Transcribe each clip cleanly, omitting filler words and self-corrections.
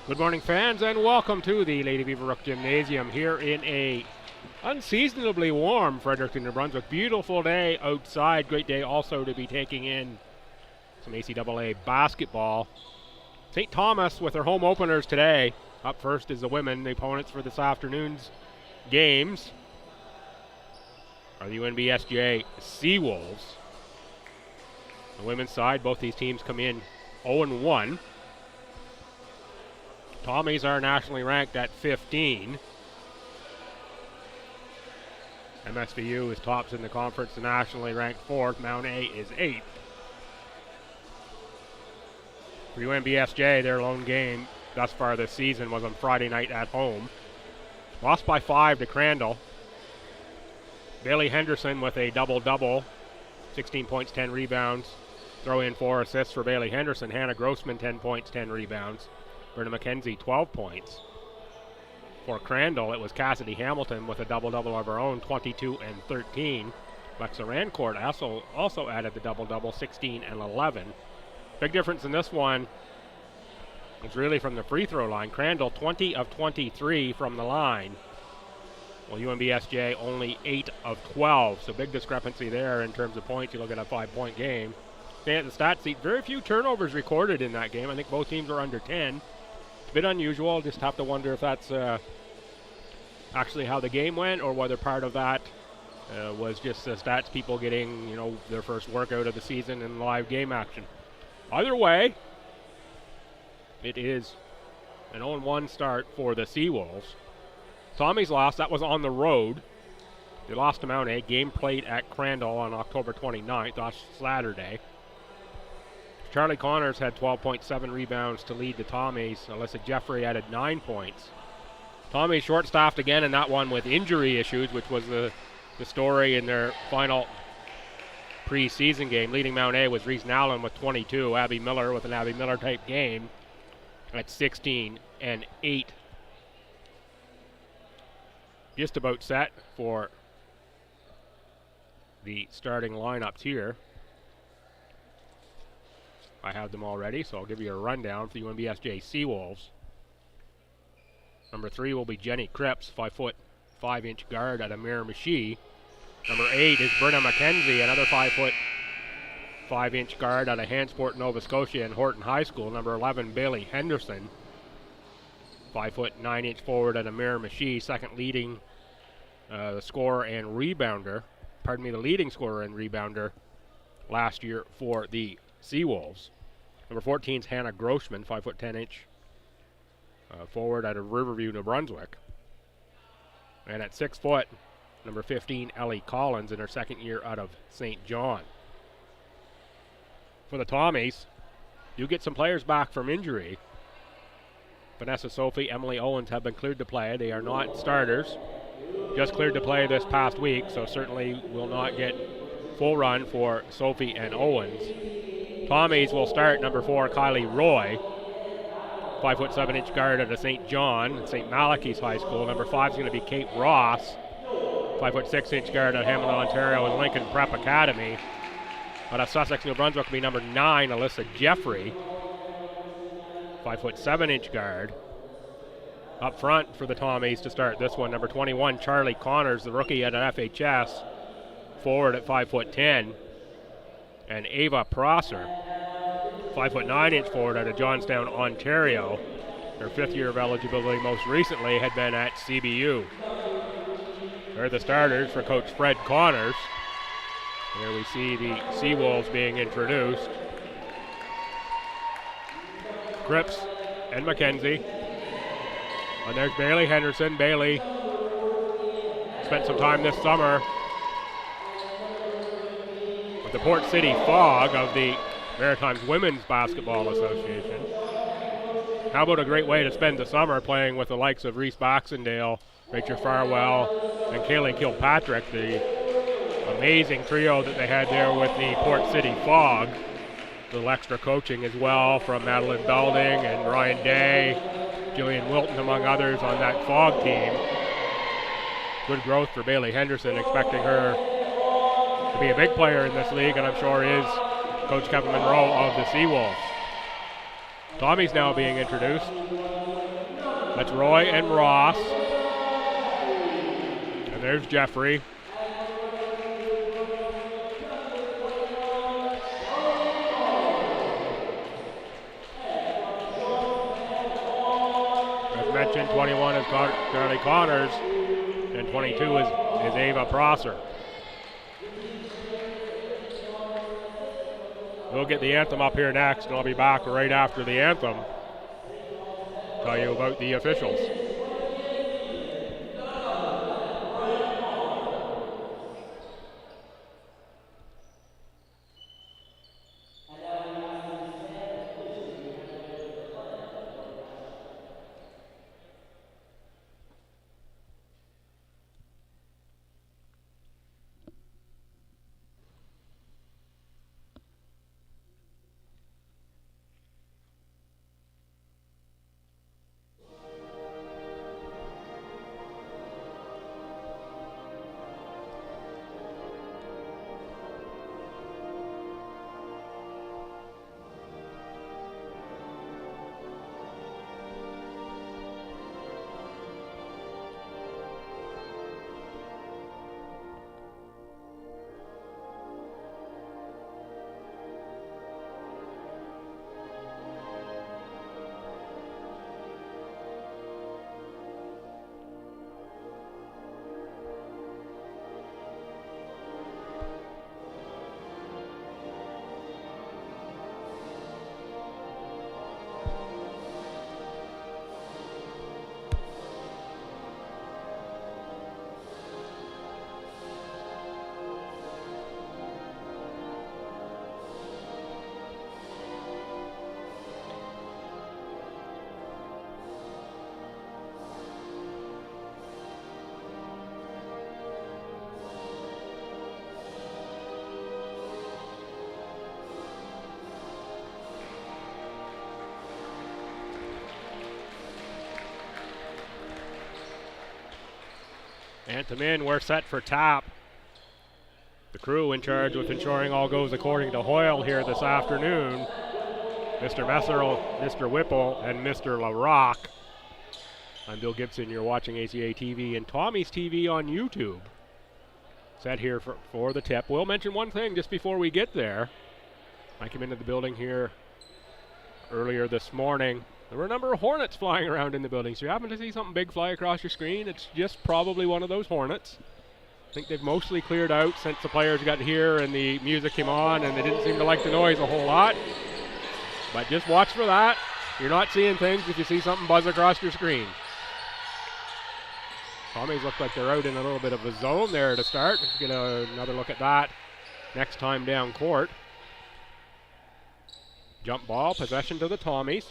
Good morning, fans, and welcome to the Lady Beaverbrook Gymnasium here in a unseasonably warm Fredericton, New Brunswick. Beautiful day outside. Great day also to be taking in some ACAA basketball. St. Thomas with their home openers today. Up first is the women. The opponents for this afternoon's games are the UNBSJ Seawolves. The women's side, both these teams come in 0-1. Tommies are nationally ranked at 15. MSVU is tops in the conference, nationally ranked 4th. Mount A is 8th. For UNBSJ, their lone game thus far this season was on Friday night at home. Lost by 5 to Crandall. Bailey Henderson with a double-double, 16 points, 10 rebounds. Throw in 4 assists for Bailey Henderson. Hannah Grossman, 10 points, 10 rebounds. Berta McKenzie, 12 points. For Crandall, it was Cassidy Hamilton with a double-double of her own, 22 and 13. Lexa Rancourt also added the double-double, 16 and 11. Big difference in this one is really from the free throw line. Crandall, 20 of 23 from the line. Well, UNBSJ only 8 of 12, so big discrepancy there in terms of points. You look at a 5-point game. Staying at the stat sheet, very few turnovers recorded in that game. I think both teams are under 10. Bit unusual. Just have to wonder if that's actually how the game went, or whether part of that was just the stats people getting, their first workout of the season in live game action. Either way, it is an 0-1 start for the Seawolves. Tommies lost. That was on the road. They lost to Mount A. Game played at Crandall on October 29th, last Saturday. Charlie Connors had 12.7 rebounds to lead the Tommies. Alyssa Jeffrey added 9 points. Tommies short-staffed again in that one with injury issues, which was the story in their final preseason game. Leading Mount A was Reese Nowlin with 22. Abby Miller with an Abby Miller-type game at 16 and 8. Just about set for the starting lineups here. I have them already, so I'll give you a rundown for the UNBSJ Seawolves. Number 3 will be Jenny Cripps, 5', 5-inch guard at Amir Machie. Number 8 is Berta McKenzie, another 5', 5-inch guard out of Hansport, Nova Scotia and Horton High School. Number 11, Bailey Henderson, 5', 9-inch forward at Amir Machie, second leading scorer and rebounder. The leading scorer and rebounder last year for the Seawolves. Number 14 is Hannah Grossman, 5', 10-inch forward out of Riverview, New Brunswick. And at 6 foot, number 15, Ellie Collins, in her second year out of St. John. For the Tommies, you get some players back from injury. Vanessa Sophie, Emily Owens have been cleared to play. They are not starters. Just cleared to play this past week, so certainly will not get full run for Sophie and Owens. Tommies will start number 4, Kylie Roy, 5', 7-inch guard out of St. John, St. Malachy's High School. Number 5 is going to be Kate Ross, 5', 6-inch guard out of Hamilton, Ontario, and Lincoln Prep Academy. Out of Sussex, New Brunswick will be number 9, Alyssa Jeffrey, 5', 7-inch guard. Up front for the Tommies to start this one, number 21, Charlie Connors, the rookie at an FHS, forward at 5', 10. And Ava Prosser, 5', 9-inch forward out of Johnstown, Ontario. Her 5th year of eligibility most recently had been at CBU. They're the starters for Coach Fred Connors. There we see the Seawolves being introduced. Cripps and McKenzie. And there's Bailey Henderson. Bailey spent some time this summer with the Port City Fog of the Maritimes Women's Basketball Association. How about a great way to spend the summer playing with the likes of Reese Baxendale, Rachel Farwell, and Kaylee Kilpatrick, the amazing trio that they had there with the Port City Fog. A little extra coaching as well from Madeline Belding and Ryan Day, Jillian Wilton, among others, on that Fog team. Good growth for Bailey Henderson, expecting her to be a big player in this league, and I'm sure is Coach Kevin Monroe of the Seawolves. Tommy's now being introduced. That's Roy and Ross. And there's Jeffrey. As mentioned, 21 is Charlie Connors, and 22 is Ava Prosser. We'll get the anthem up here next, and I'll be back right after the anthem. Tell you about the officials. Anthem in, we're set for tap. The crew in charge with ensuring all goes according to Hoyle here this afternoon. Mr. Messerl, Mr. Whipple, and Mr. LaRock. I'm Bill Gibson, you're watching ACAA TV and Tommy's TV on YouTube. Set here for the tip. We'll mention one thing just before we get there. I came into the building here earlier this morning. There were a number of hornets flying around in the building, so you happen to see something big fly across your screen, it's just probably one of those hornets. I think they've mostly cleared out since the players got here and the music came on, and they didn't seem to like the noise a whole lot. But just watch for that. You're not seeing things if you see something buzz across your screen. Tommies look like they're out in a little bit of a zone there to start. Let's get another look at that next time down court. Jump ball, possession to the Tommies.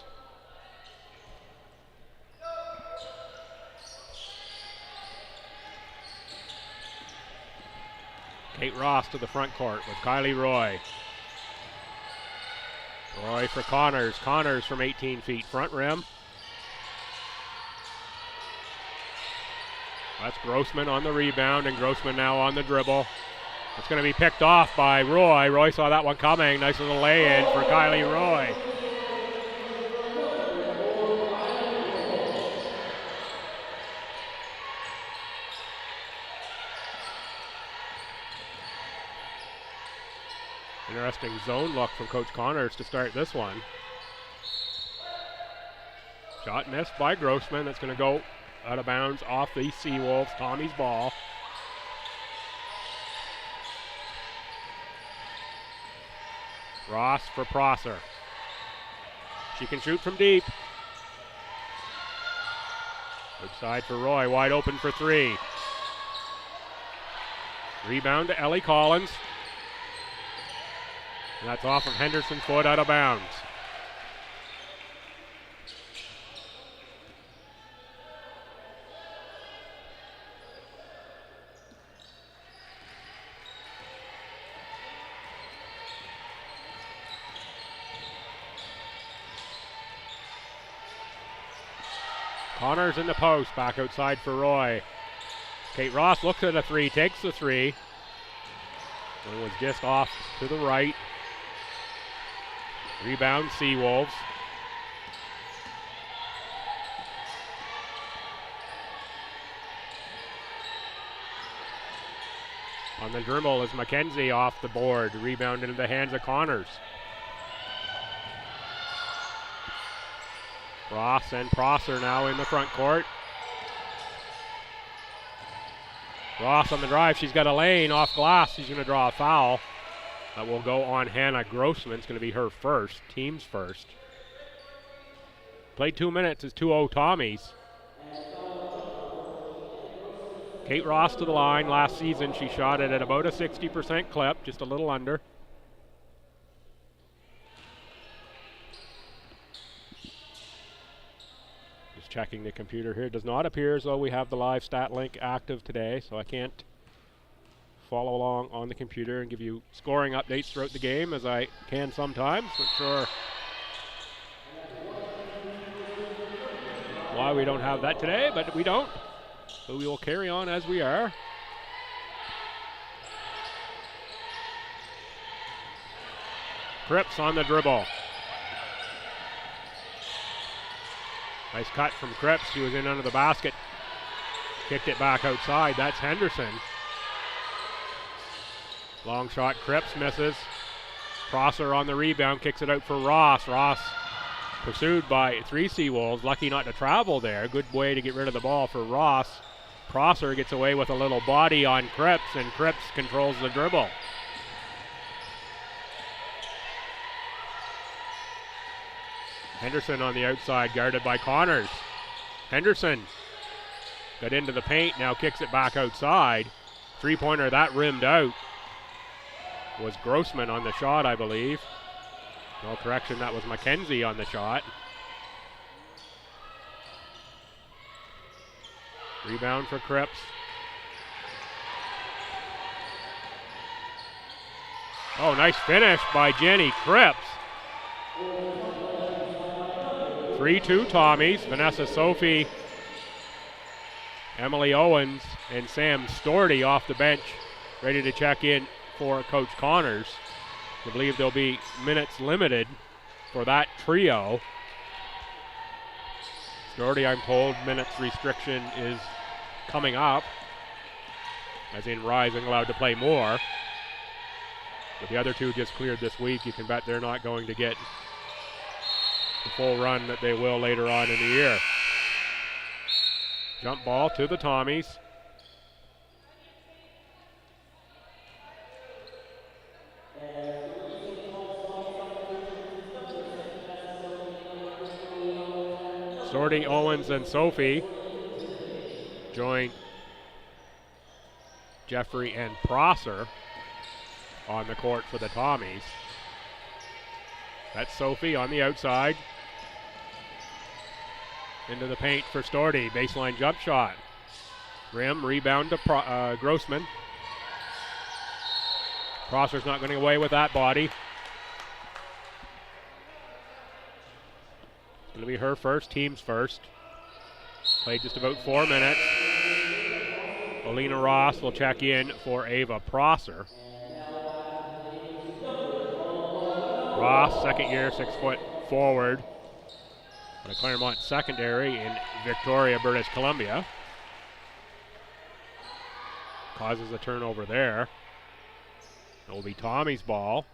Kate Ross to the front court with Kylie Roy. Roy for Connors. Connors from 18 feet. Front rim. That's Grossman on the rebound, and Grossman now on the dribble. It's going to be picked off by Roy. Roy saw that one coming. Nice little lay-in for Kylie Roy. Interesting zone look from Coach Connors to start this one. Shot missed by Grossman. That's going to go out of bounds off the Seawolves. Tommy's ball. Ross for Prosser. She can shoot from deep. Good side for Roy. Wide open for three. Rebound to Ellie Collins. And that's off of Henderson's foot, out of bounds. Connors in the post, back outside for Roy. Kate Ross looks at a three, takes the three. It was just off to the right. Rebound, Seawolves. On the dribble is Mackenzie off the board. Rebound into the hands of Connors. Ross and Prosser now in the front court. Ross on the drive. She's got a lane off glass. She's going to draw a foul. That will go on Hannah Grossman. It's going to be her first, team's first. Played 2 minutes. It's 2-0 Tommies. Kate Ross to the line. Last season she shot it at about a 60% clip, just a little under. Just checking the computer here. It does not appear as though we have the live stat link active today, so I can't follow along on the computer and give you scoring updates throughout the game as I can sometimes. Not sure why we don't have that today, but we don't. So we will carry on as we are. Cripps on the dribble. Nice cut from Cripps. She was in under the basket. Kicked it back outside. That's Henderson. Long shot. Cripps misses. Prosser on the rebound. Kicks it out for Ross. Ross pursued by 3 Seawolves. Lucky not to travel there. Good way to get rid of the ball for Ross. Prosser gets away with a little body on Cripps, and Cripps controls the dribble. Henderson on the outside, guarded by Connors. Henderson got into the paint, now kicks it back outside. Three-pointer, that rimmed out. Was Grossman on the shot, I believe. No correction, that was Mackenzie on the shot. Rebound for Cripps. Oh, nice finish by Jenny Cripps. 3-2 Tommies. Vanessa Sophie, Emily Owens, and Sam Storty off the bench, ready to check in for Coach Connors. I believe there'll be minutes limited for that trio. Storty, I'm told, minutes restriction is coming up, as in Rising allowed to play more. But the other two just cleared this week. You can bet they're not going to get the full run that they will later on in the year. Jump ball to the Tommies. Storty, Owens, and Sophie join Jeffrey and Prosser on the court for the Tommies. That's Sophie on the outside. Into the paint for Storty. Baseline jump shot. Rim, rebound to Grossman. Prosser's not going away with that body. It's going to be her first, team's first. Played just about 4 minutes. Alina Ross will check in for Ava Prosser. Ross, second year, 6 foot forward on a Claremont secondary in Victoria, British Columbia. Causes a turnover there. It will be Tommy's ball.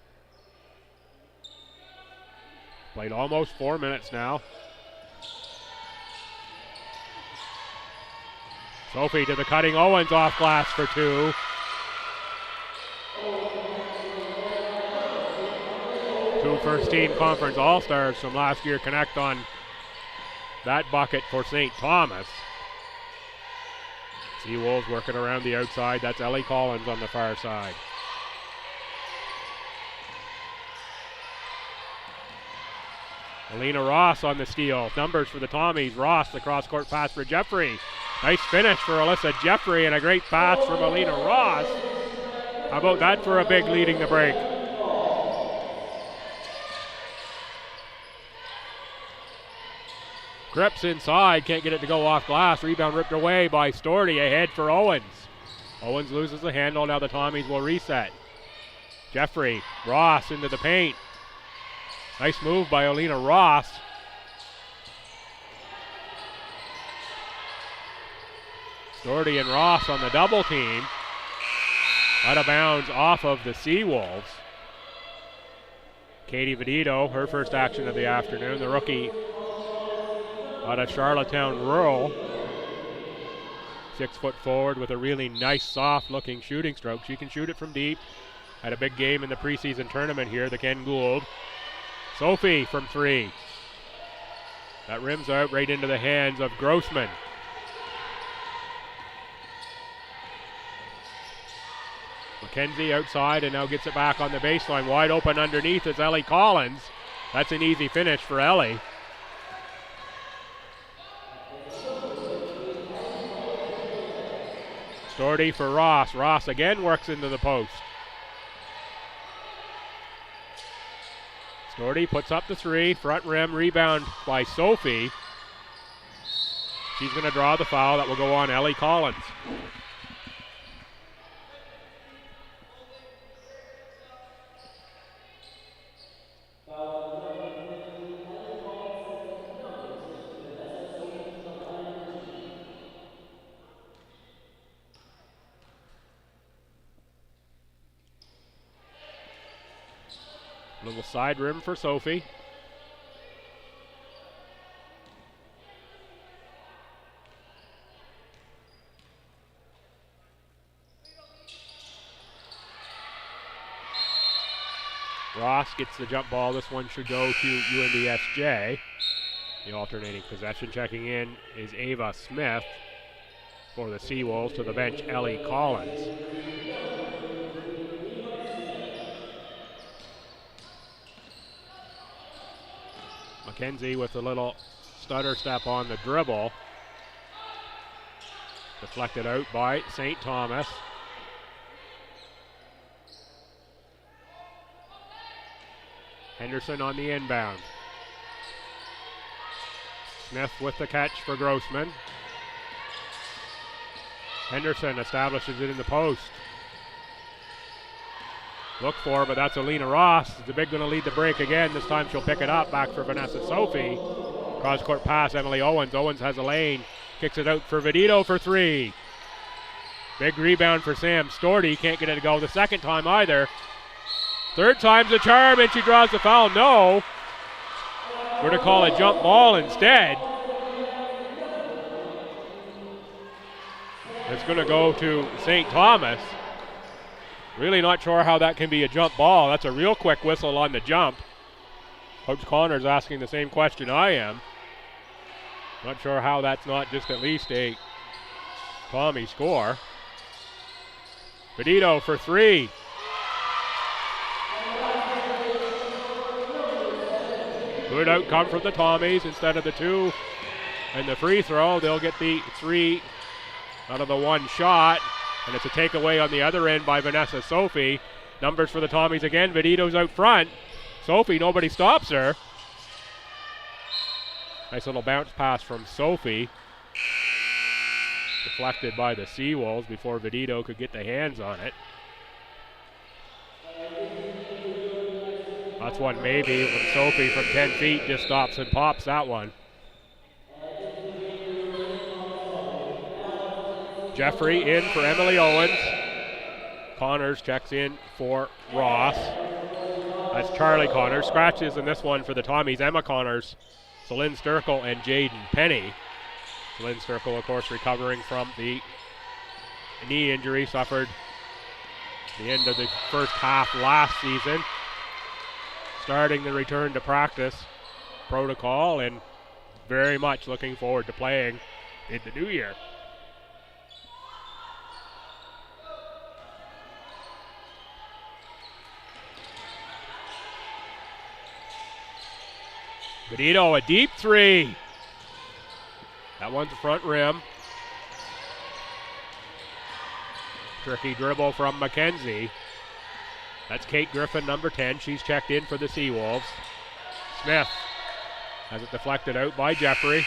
Played almost 4 minutes now. Sophie to the cutting Owens, off glass for 2. Two first-team conference All-Stars from last year connect on that bucket for St. Thomas. Seawolves working around the outside. That's Ellie Collins on the far side. Alina Ross on the steal. Numbers for the Tommies. Ross, the cross-court pass for Jeffrey. Nice finish for Alyssa Jeffrey and a great pass from Alina Ross. How about that for a big leading the break? Cripps inside, can't get it to go off glass. Rebound ripped away by Storty, ahead for Owens. Owens loses the handle, now the Tommies will reset. Jeffrey, Ross into the paint. Nice move by Alina Ross. Storty and Ross on the double team. Out of bounds off of the Seawolves. Katie Vedito, her first action of the afternoon, the rookie out of Charlottetown Rural. 6 foot forward with a really nice, soft-looking shooting stroke. She can shoot it from deep. Had a big game in the preseason tournament here, the Ken Gould. Sophie from 3. That rims out right into the hands of Grossman. McKenzie outside and now gets it back on the baseline. Wide open underneath is Ellie Collins. That's an easy finish for Ellie. Storty for Ross. Ross again works into the post. Storty puts up the 3. Front rim rebound by Sophie. She's going to draw the foul that will go on Ellie Collins. Little side rim for Sophie. Ross gets the jump ball. This one should go to UNBSJ. The alternating possession. Checking in is Ava Smith for the Seawolves. To the bench, Ellie Collins. McKenzie with a little stutter step on the dribble. Deflected out by St. Thomas. Henderson on the inbound. Smith with the catch for Grossman. Henderson establishes it in the post. Look for, but that's Alina Ross. The big going to lead the break again. This time she'll pick it up. Back for Vanessa Sophie. Cross-court pass, Emily Owens. Owens has a lane. Kicks it out for Vedito for 3. Big rebound for Sam Storty. Can't get it to go the second time either. Third time's a charm, and she draws the foul. No. We're to call a jump ball instead. It's going to go to St. Thomas. Really not sure how that can be a jump ball. That's a real quick whistle on the jump. Coach Connor's asking the same question I am. Not sure how that's not just at least a Tommy score. Vedito for 3. Good outcome from the Tommies instead of the 2. And the free throw, they'll get the 3 out of the 1 shot. And it's a takeaway on the other end by Vanessa Sophie. Numbers for the Tommies again. Vedito's out front. Sophie, nobody stops her. Nice little bounce pass from Sophie. Deflected by the Seawolves before Vedito could get the hands on it. That's one maybe from Sophie from 10 feet. Just stops and pops that one. Jeffrey in for Emily Owens. Connors checks in for Ross. That's Charlie Connors. Scratches in this one for the Tommies. Emma Connors, Celine Sturkle, and Jaden Penny. Celine Sturkle, of course, recovering from the knee injury suffered at the end of the first half last season. Starting the return to practice protocol and very much looking forward to playing in the new year. Vedito, a deep 3. That one's front rim. Tricky dribble from McKenzie. That's Kate Griffin, number 10. She's checked in for the Seawolves. Smith has it deflected out by Jeffrey.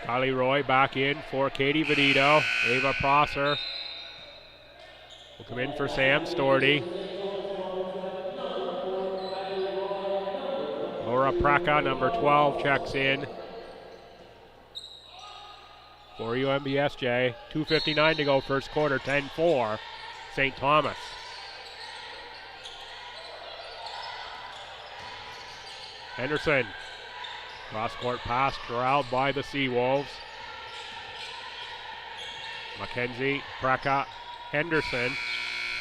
Kylie Roy back in for Katie Vedito. Ava Prosser will come in for Sam Storty. Laura Preka, number 12, checks in for UNBSJ. 2:59 to go, first quarter, 10-4, St. Thomas. Henderson, cross-court pass corralled by the Seawolves. Mackenzie, Preka, Henderson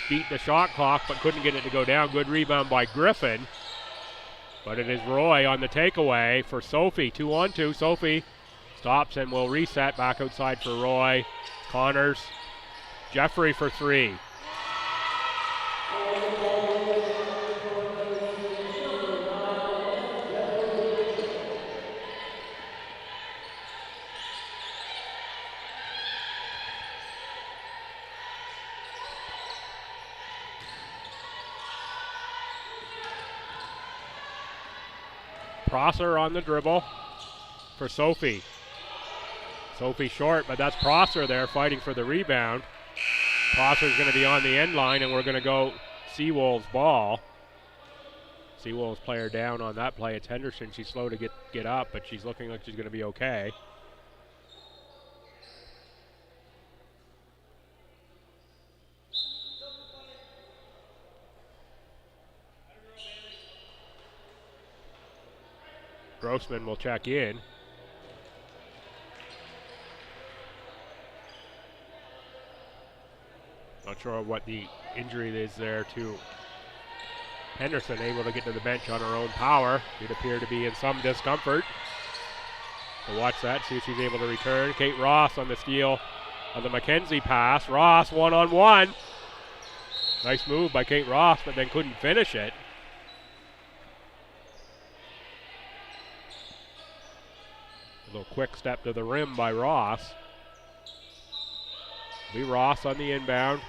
beat the shot clock but couldn't get it to go down. Good rebound by Griffin. But it is Roy on the takeaway for Sophie. 2-on-2. Sophie stops and will reset back outside for Roy. Connors. Jeffrey for three. Prosser on the dribble for Sophie. Sophie short, but that's Prosser there fighting for the rebound. Prosser's going to be on the end line, and we're going to go Seawolves ball. Seawolves player down on that play. It's Henderson. She's slow to get up, but she's looking like she's going to be okay. Grossman will check in. Not sure what the injury is there to Henderson, able to get to the bench on her own power. She'd appear to be in some discomfort. So watch that, see if she's able to return. Kate Ross on the steal of the Mackenzie pass. Ross one-on-one. Nice move by Kate Ross, but then couldn't finish it. A little quick step to the rim by Ross. Be Ross on the inbound.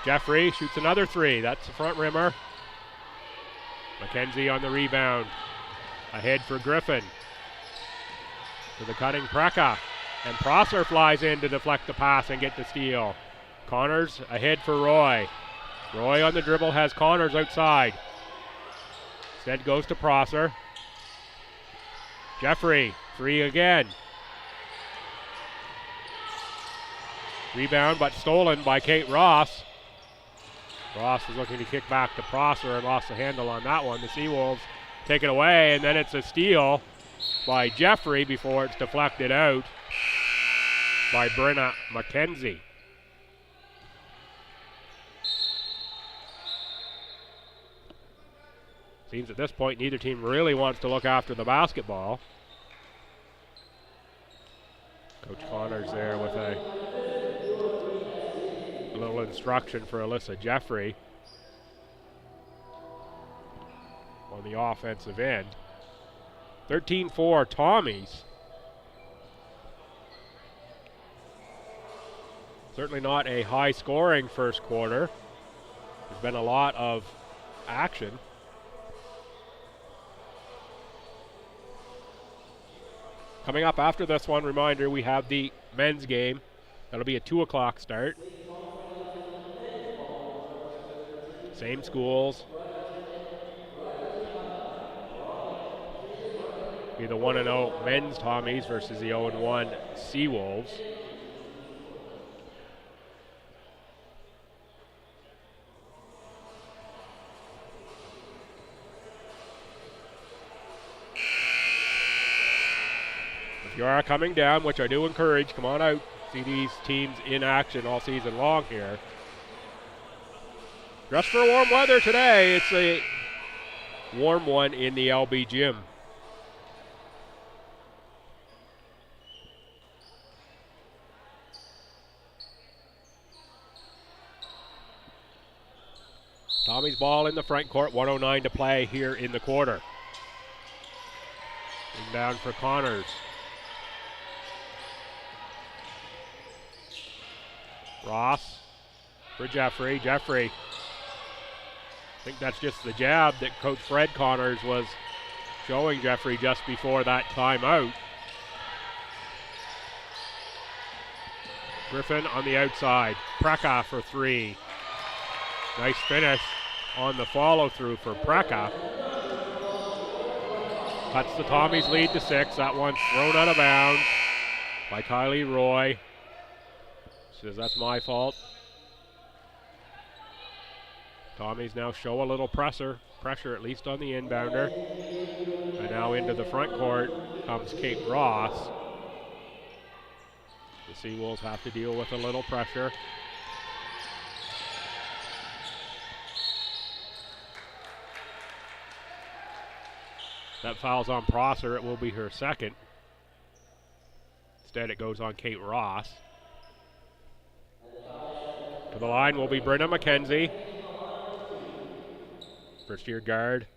Jeffrey shoots another three. That's the front rimmer. Mackenzie on the rebound. Ahead for Griffin. To the cutting Preka. And Prosser flies in to deflect the pass and get the steal. Connors ahead for Roy. Roy on the dribble has Connors outside. Instead goes to Prosser. Jeffrey, three again. Rebound, but stolen by Kate Ross. Ross was looking to kick back to Prosser and lost the handle on that one. The Seawolves take it away, and then it's a steal by Jeffrey before it's deflected out by Brenna Mackenzie. Seems at this point neither team really wants to look after the basketball. Coach Connors there with a little instruction for Alyssa Jeffrey on the offensive end. 13-4 Tommies. Certainly not a high-scoring first quarter. There's been a lot of action. Coming up after this one, reminder, we have the men's game. That'll be a 2 o'clock start. Same schools. Be the 1-0 men's Tommies versus the 0-1 Seawolves. If you are coming down, which I do encourage, come on out. See these teams in action all season long here. Dress for warm weather today. It's a warm one in the LB gym. Tommy's ball in the front court, 1:09 to play here in the quarter. And down for Connors. Ross for Jeffrey. Jeffrey, I think that's just the jab that Coach Fred Connors was showing Jeffrey just before that timeout. Griffin on the outside. Preka for three. Nice finish on the follow-through for Preka. Cuts the Tommies lead to 6. That one's thrown out of bounds. by Kylie Roy. Says that's my fault. Tommies now show a little pressure at least on the inbounder. And now into the front court comes Kate Ross. The Seawolves have to deal with a little pressure. That foul's on Prosser. It will be her second. Instead, it goes on Kate Ross. To the line will be Brenna McKenzie. First-year guard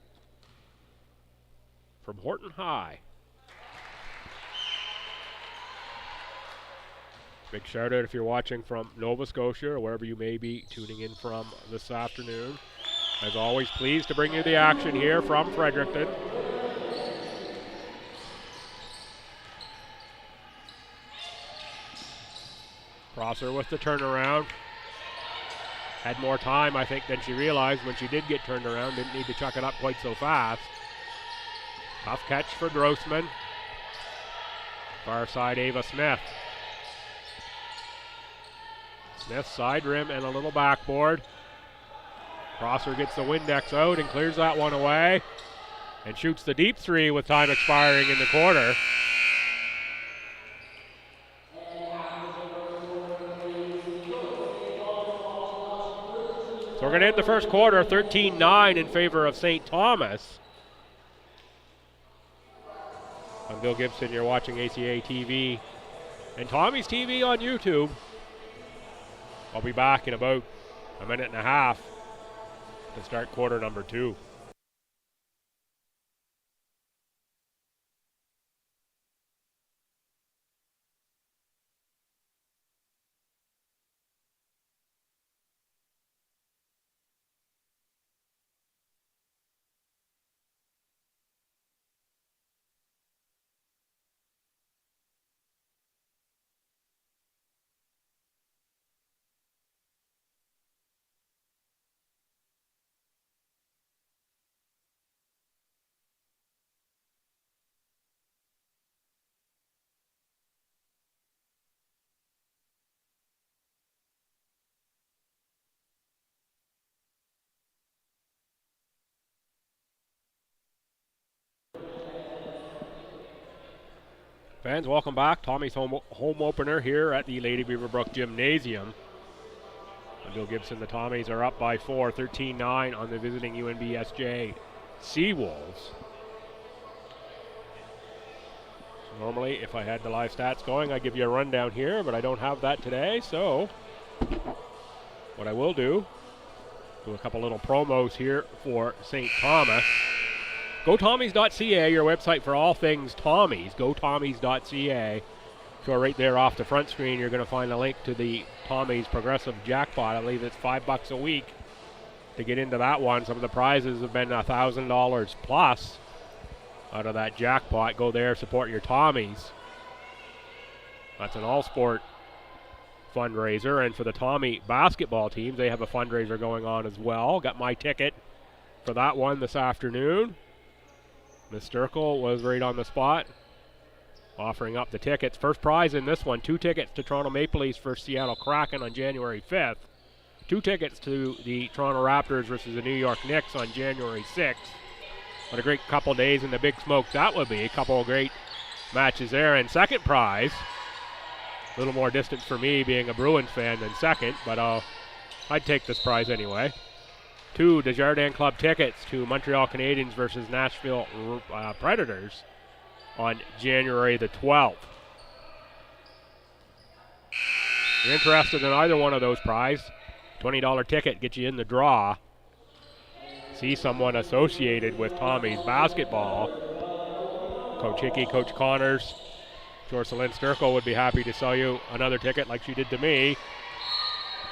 from Horton High. Big shout out if you're watching from Nova Scotia or wherever you may be tuning in from this afternoon. As always, pleased to bring you the action here from Fredericton. Prosser with the turnaround. Had more time, I think, than she realized when she did get turned around. Didn't need to chuck it up quite so fast. Tough catch for Grossman. Far side, Ava Smith. Smith side rim and a little backboard. Prosser gets the Windex out and clears that one away. And shoots the deep three with time expiring in the quarter. So we're going to end the first quarter 13-9 in favor of St. Thomas. I'm Bill Gibson. You're watching ACAA TV and Tommy's TV on YouTube. I'll be back in about a minute and a half to start quarter number 2. Fans, welcome back. Tommy's home opener here at the Lady Beaverbrook Gymnasium. And Bill Gibson, the Tommies are up by 4, 13-9 on the visiting UNBSJ Seawolves. So normally, if I had the live stats going, I'd give you a rundown here, but I don't have that today, so what I will do a couple little promos here for St. Thomas. GoTommies.ca, your website for all things Tommies. GoTommies.ca. So right there off the front screen, you're going to find a link to the Tommies Progressive Jackpot. I believe it's $5 a week to get into that one. Some of the prizes have been $1,000 plus out of that jackpot. Go there, support your Tommies. That's an all-sport fundraiser. And for the Tommy basketball teams, they have a fundraiser going on as well. Got my ticket for that one this afternoon. Miss Sturkle was right on the spot, offering up the tickets. First prize in this one, 2 tickets to Toronto Maple Leafs versus Seattle Kraken on January 5th. 2 tickets to the Toronto Raptors versus the New York Knicks on January 6th. What a great couple days in the Big Smoke that would be. A couple of great matches there. And second prize, a little more distance for me being a Bruins fan than second, but I'd take this prize anyway. 2 Desjardins Club tickets to Montreal Canadiens versus Nashville Predators on January the 12th. If you're interested in either one of those prizes, $20 ticket gets you in the draw. See someone associated with Tommy's basketball. Coach Hickey, Coach Connors, Jocelyn Sturkle would be happy to sell you another ticket like she did to me.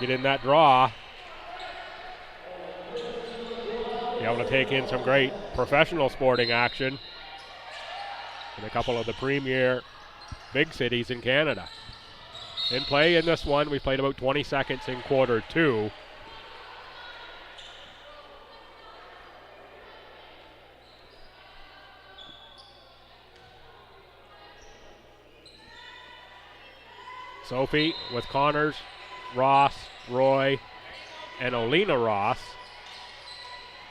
Get in that draw. Be able to take in some great professional sporting action in a couple of the premier big cities in Canada. In play in this one, we played about 20 seconds in quarter 2. Sophie with Connors, Ross, Roy, and Alina Ross.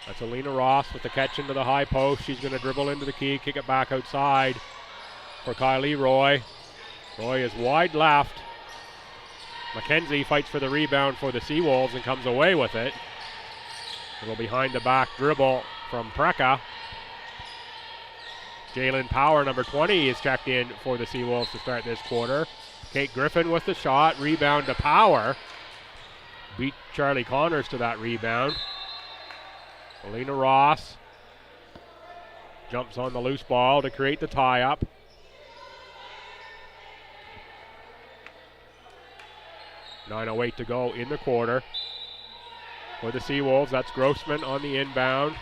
That's Alina Ross with the catch into the high post. She's going to dribble into the key, kick it back outside for Kylie Roy. Roy is wide left. Mackenzie fights for the rebound for the Seawolves and comes away with it. A little behind the back dribble from Preka. Jalen Power, number 20, is checked in for the Seawolves to start this quarter. Kate Griffin with the shot, rebound to Power. Beat Charlie Connors to that rebound. Alina Ross jumps on the loose ball to create the tie-up. .908 to go in the quarter. For the Seawolves, that's Grossman on the inbound.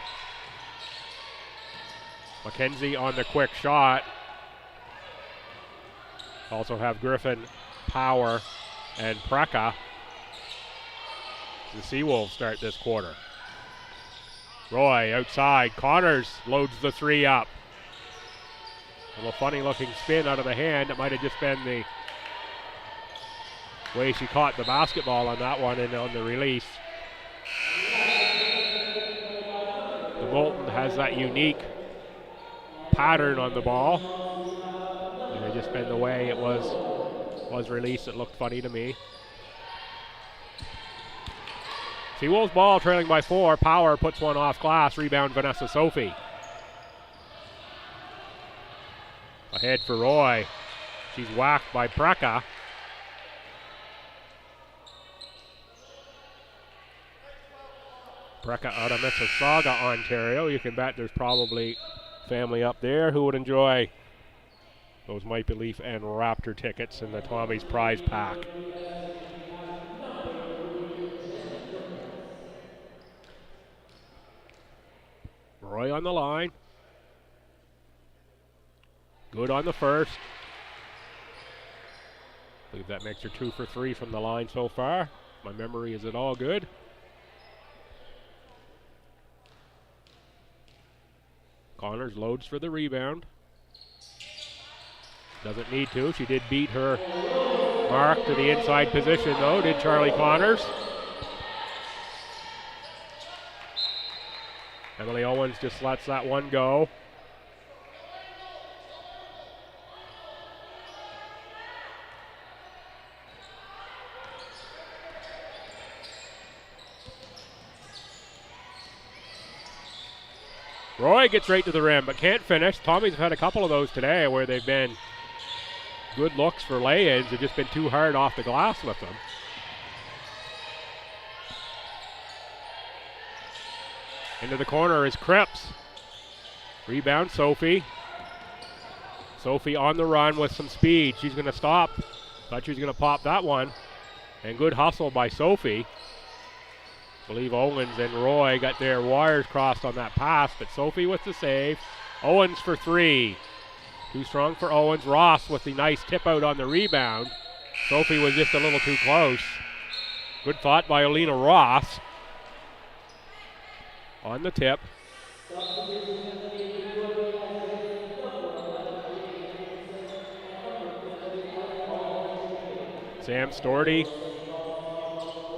Mackenzie on the quick shot. Also have Griffin, Power, and Preka. The Seawolves start this quarter. Roy outside. Connors loads the three up. A little funny looking spin out of the hand. It might have just been the way she caught the basketball on that one and on the release. The Bolton has that unique pattern on the ball. It had just been the way it was released. It looked funny to me. Seawolves ball trailing by 4. Power puts one off glass. Rebound Vanessa Sophie. Ahead for Roy. She's whacked by Preka. Preka out of Mississauga, Ontario. You can bet there's probably family up there who would enjoy those Maple Leaf and Raptor tickets in the Tommy's prize pack. Roy on the line. Good on the first. I believe that makes her 2 for 3 from the line so far. My memory is at all good. Connors loads for the rebound. Doesn't need to. She did beat her mark to the inside position though, did Charlie Connors. Emily Owens just lets that one go. Roy gets right to the rim, but can't finish. Tommy's had a couple of those today where they've been good looks for lay-ins. They've just been too hard off the glass with them. Into the corner is Cripps. Rebound, Sophie. Sophie on the run with some speed. She's going to stop. Thought she was going to pop that one. And good hustle by Sophie. I believe Owens and Roy got their wires crossed on that pass, but Sophie with the save. Owens for 3. Too strong for Owens. Ross with the nice tip out on the rebound. Sophie was just a little too close. Good thought by Alina Ross. On the tip. Sam Storty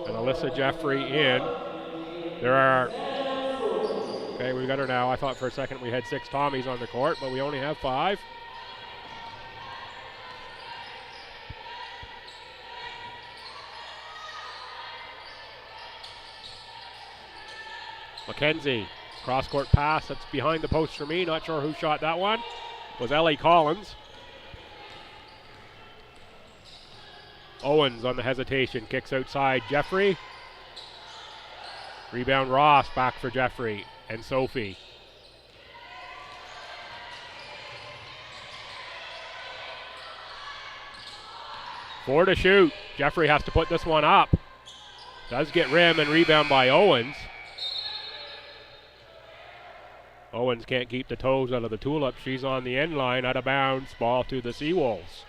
and Alyssa Jeffrey in. There are, okay, we got her now. I thought for a second we had 6 Tommies on the court, but we only have 5. Mackenzie, cross-court pass, that's behind the post for me. Not sure who shot that one. It was Ellie Collins. Owens on the hesitation, kicks outside Jeffrey. Rebound Ross, back for Jeffrey and Sophie. Four to shoot. Jeffrey has to put this one up. Does get rim and rebound by Owens. Owens can't keep the toes out of the tulip. She's on the end line, out of bounds. Ball to the Seawolves.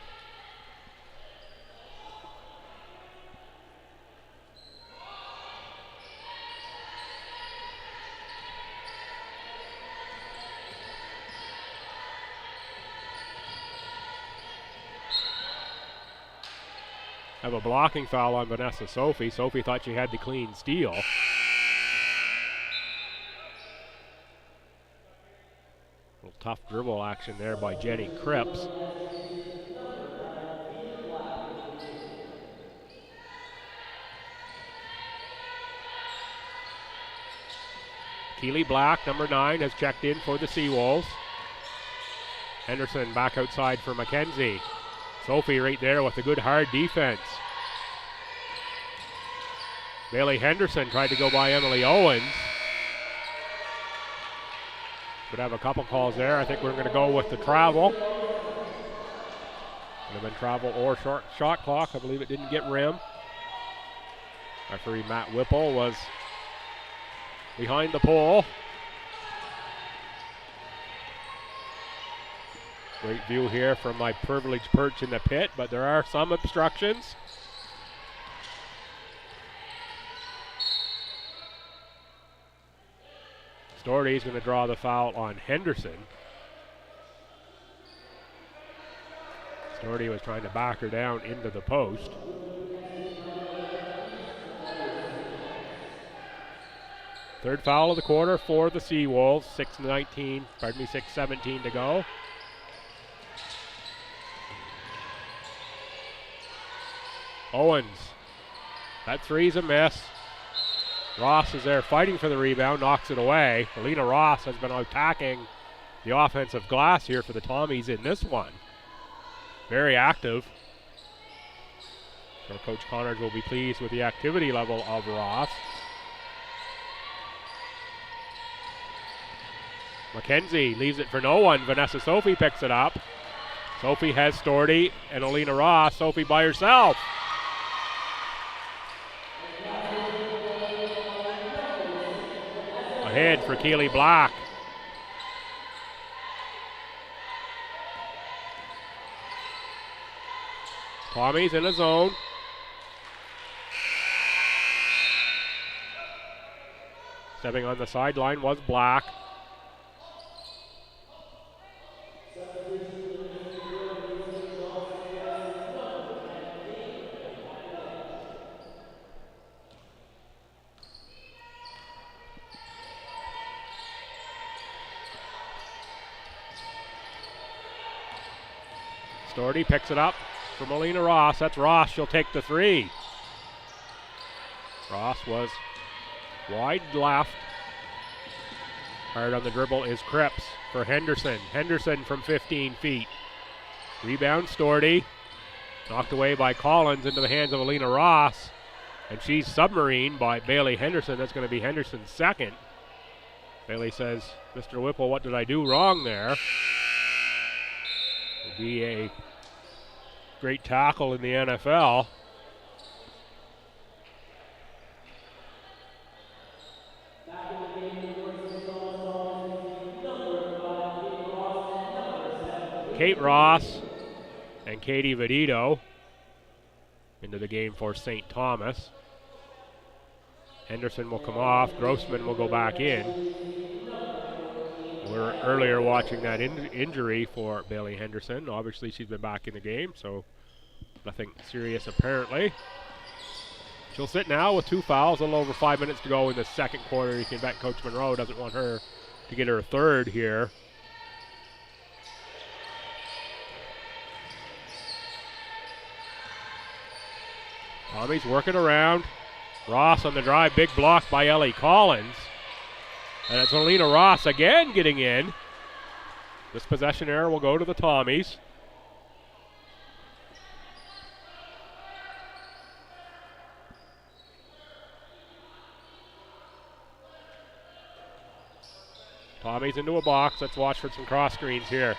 have a blocking foul on Vanessa Sophie. Sophie thought she had the clean steal. Little tough dribble action there by Jenny Cripps. Keely Black, number 9, has checked in for the Seawolves. Henderson back outside for McKenzie. Sophie right there with a good hard defense. Bailey Henderson tried to go by Emily Owens. Could have a couple calls there. I think we're going to go with the travel. Could have been travel or shot clock. I believe it didn't get rim. Referee Matt Whipple was behind the pole. Great view here from my privileged perch in the pit, but there are some obstructions. Storty's going to draw the foul on Henderson. Storty was trying to back her down into the post. Third foul of the quarter for the Seawolves. 6:17 to go. Owens, that three's a miss. Ross is there fighting for the rebound, knocks it away. Alina Ross has been attacking the offensive glass here for the Tommies in this one. Very active. So Coach Connors will be pleased with the activity level of Ross. McKenzie leaves it for no one. Vanessa Sophie picks it up. Sophie has Storty and Alina Ross. Sophie by herself. Ahead for Keely Black. Tommy's in a zone. Stepping on the sideline was Black. Storty picks it up from Alina Ross. That's Ross. She'll take the three. Ross was wide left. Hard on the dribble is Cripps for Henderson. Henderson from 15 feet. Rebound Storty. Knocked away by Collins into the hands of Alina Ross. And she's submarined by Bailey Henderson. That's going to be Henderson's second. Bailey says, Mr. Whipple, what did I do wrong there? It'll be a great tackle in the NFL. Kate Ross and Katie Vedito into the game for St. Thomas. Henderson will come off. Grossman will go back in. We were earlier watching that injury for Bailey Henderson. Obviously, she's been back in the game, so nothing serious apparently. She'll sit now with 2 fouls, a little over 5 minutes to go in the second quarter. You can bet Coach Monroe doesn't want her to get her third here. Tommy's working around. Ross on the drive, big block by Ellie Collins. And it's Alina Ross again getting in. This possession error will go to the Tommies. Tommies into a box. Let's watch for some cross screens here.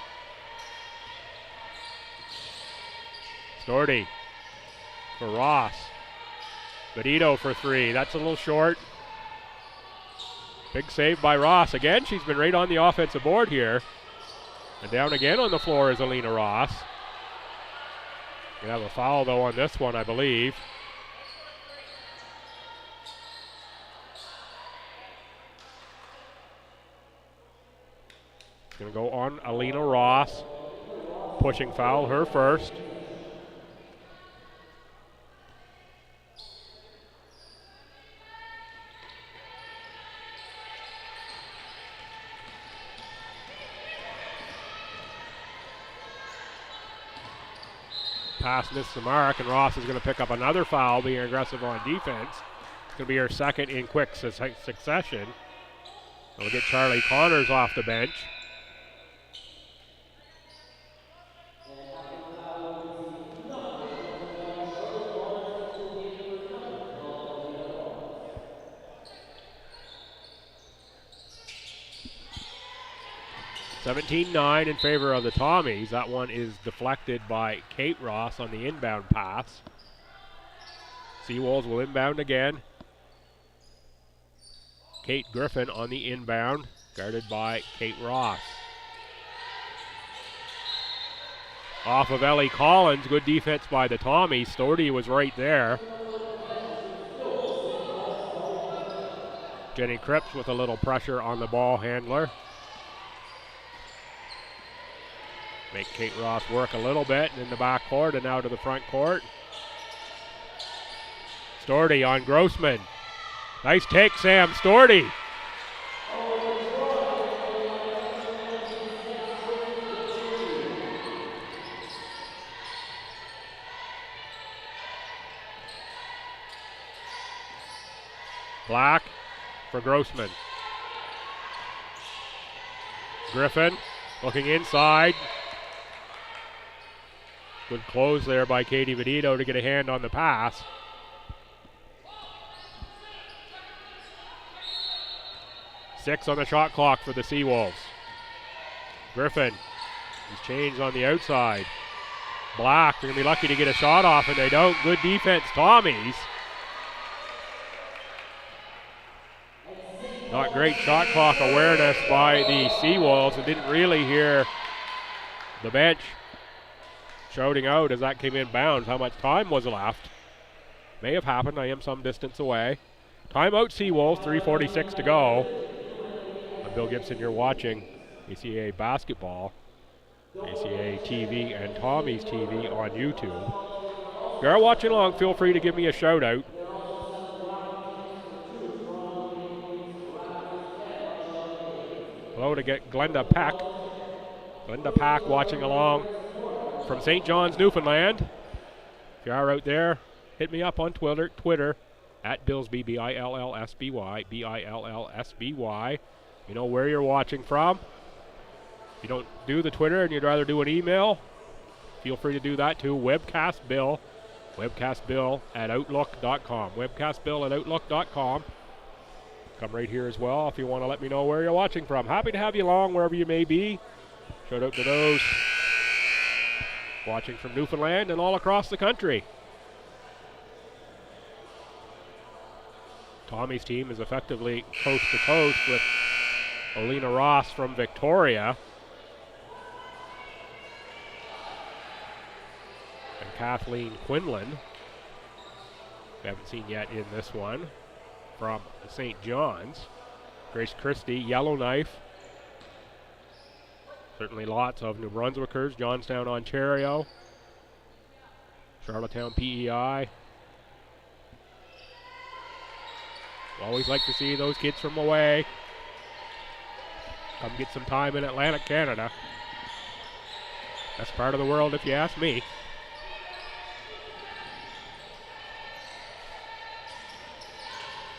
Storty for Ross. Vedito for 3. That's a little short. Big save by Ross. Again, she's been right on the offensive board here. And down again on the floor is Alina Ross. We have a foul, though, on this one, I believe. It's going to go on Alina Ross. Pushing foul, her first. pass missed the mark, and Ross is going to pick up another foul, being aggressive on defense. It's going to be her second in quick succession. We'll get Charlie Connors off the bench. (17-9) in favor of the Tommies. That one is deflected by Kate Ross on the inbound pass. Seawolves will inbound again. Kate Griffin on the inbound, guarded by Kate Ross. Off of Ellie Collins, good defense by the Tommies. Storty was right there. Jenny Cripps with a little pressure on the ball handler. Make Kate Ross work a little bit in the back court and out of the front court. Storty on Grossman. Nice take, Sam Storty. Black for Grossman. Griffin looking inside. Good close there by Katie Vedito to get a hand on the pass. Six on the shot clock for the Seawolves. Griffin is changed on the outside. Black, they're going to be lucky to get a shot off, and they don't. Good defense, Tommies. Not great shot clock awareness by the Seawolves, and didn't really hear the bench shouting out as that came inbounds how much time was left. May have happened. I am some distance away. Timeout Seawolves, 3:46 to go. I'm Bill Gibson. You're watching ACAA basketball, ACAA TV and Tommy's TV on YouTube. If you're watching along, feel free to give me a shout out. Hello to get Glenda Pack. Glenda Pack watching along from St. John's, Newfoundland. If you are out there, hit me up on Twitter at Billsby, BILLSBY, BILLSBY. You know where you're watching from. If you don't do the Twitter and you'd rather do an email, feel free to do that too. Webcastbill at outlook.com. Webcastbill at outlook.com. Come right here as well if you want to let me know where you're watching from. Happy to have you along wherever you may be. Shout out to those watching from Newfoundland and all across the country. Tommy's team is effectively coast to coast with Olena Ross from Victoria and Kathleen Quinlan. We haven't seen yet in this one from St. John's. Grace Christie, Yellowknife. Certainly lots of New Brunswickers, Johnstown, Ontario, Charlottetown, PEI. Always like to see those kids from away come get some time in Atlantic Canada. That's part of the world if you ask me.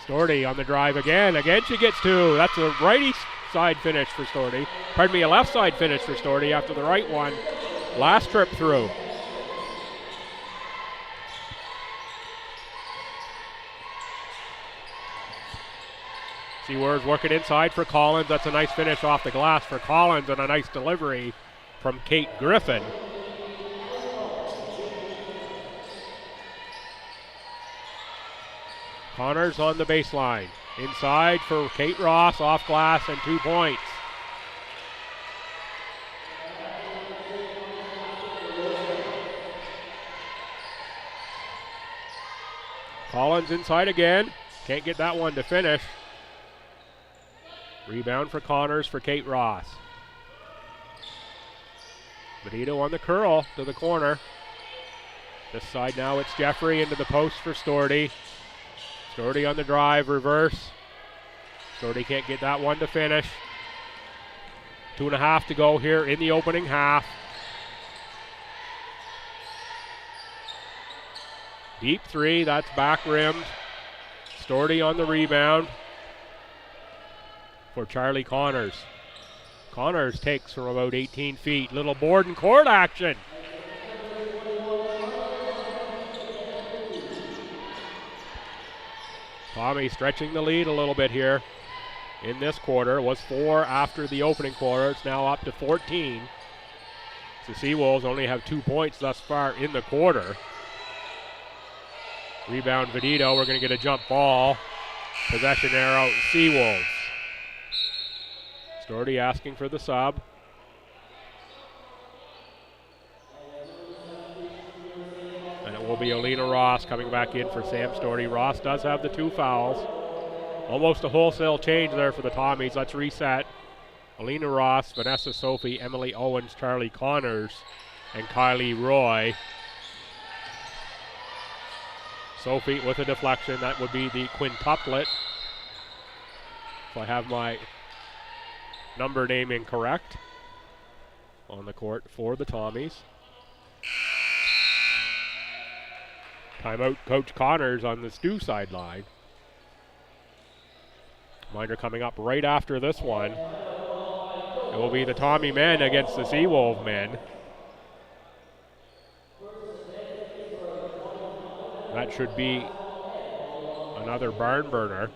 Storty on the drive again. Again she gets two. That's a righty side finish for Storty. Pardon me, a left side finish for Storty after the right one. Last trip through. Seawords working inside for Collins. That's a nice finish off the glass for Collins and a nice delivery from Kate Griffin. Connors on the baseline. Inside for Kate Ross, off glass and 2 points. Collins inside again. Can't get that one to finish. Rebound for Connors for Kate Ross. Benito on the curl to the corner. This side now it's Jeffrey into the post for Storty. Storty on the drive, reverse. Storty can't get that one to finish. 2.5 to go here in the opening half. Deep three, that's back rimmed. Storty on the rebound for Charlie Connors. Connors takes from about 18 feet. Little board and court action. Tommy stretching the lead a little bit here in this quarter. It was 4 after the opening quarter. It's now up to 14. The Seawolves only have 2 points thus far in the quarter. Rebound Vedito. We're going to get a jump ball. Possession arrow, Seawolves. Storty asking for the sub. And it will be Alina Ross coming back in for Sam Storty. Ross does have the 2 fouls. Almost a wholesale change there for the Tommies. Let's reset. Alina Ross, Vanessa Sophie, Emily Owens, Charlie Connors, and Kylie Roy. Sophie with a deflection. That would be the quintuplet. If I have my number naming correct. On the court for the Tommies. Timeout Coach Connors on the STU sideline. Reminder coming up right after this one. It will be the Tommy men against the Seawolf men. That should be another barn burner.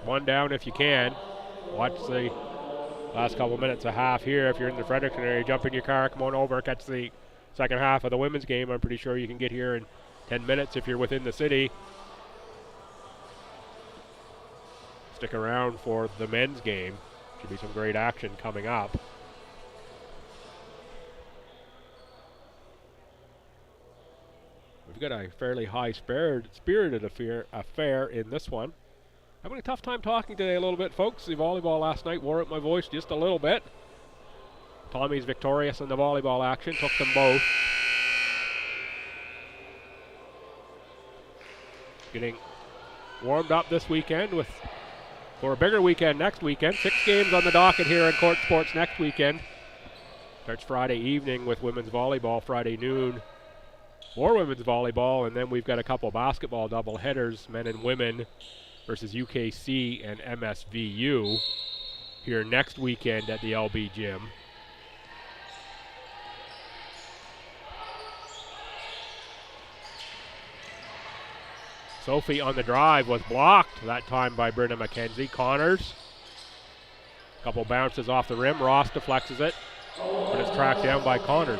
One down if you can. Watch the last couple minutes of half here. If you're in the Fredericton area, jump in your car, come on over, catch the second half of the women's game. I'm pretty sure you can get here in 10 minutes if you're within the city. Stick around for the men's game. Should be some great action coming up. We've got a fairly high-spirited affair in this one. Having a tough time talking today a little bit, folks. The volleyball last night wore out my voice just a little bit. Tommy's victorious in the volleyball action. Took them both. Getting warmed up this weekend for a bigger weekend next weekend. 6 games on the docket here in Court Sports next weekend. Starts Friday evening with women's volleyball, Friday noon for women's volleyball, and then we've got a couple basketball doubleheaders, men and women, versus UKC and MSVU here next weekend at the LB Gym. Sophie on the drive was blocked that time by Brenna McKenzie. Connors, couple bounces off the rim. Ross deflects it, but it's tracked down by Connors.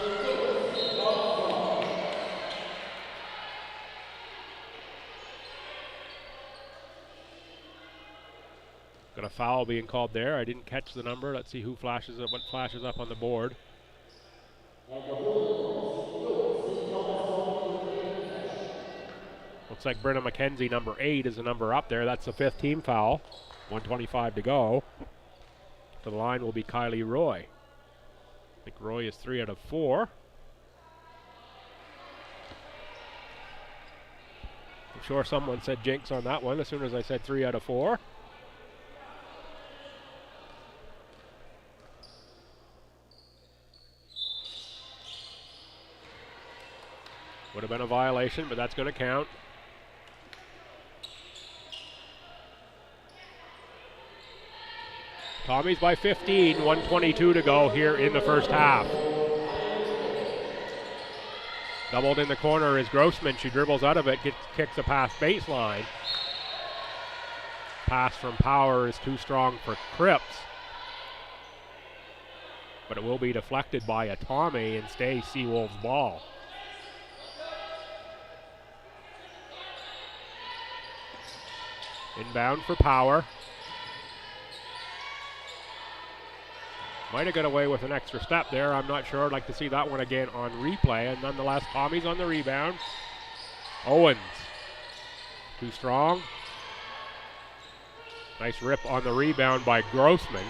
Got a foul being called there. I didn't catch the number. Let's see who flashes up. What flashes up on the board? Looks like Brenna McKenzie, number 8, is the number up there. That's the 5th team foul. 1:25 to go. To the line will be Kylie Roy. I think Roy is 3 out of 4. I'm sure someone said jinx on that one as soon as I said 3 out of 4. Would have been a violation, but that's going to count. Tommy's by 15, 1:22 to go here in the first half. Doubled in the corner is Grossman. She dribbles out of it, kicks a pass baseline. Pass from Power is too strong for Cripps. But it will be deflected by a Tommy and stay Seawolves ball. Inbound for Power. Might have got away with an extra step there. I'm not sure. I'd like to see that one again on replay. And nonetheless, Tommy's on the rebound. Owens. Too strong. Nice rip on the rebound by Grossman.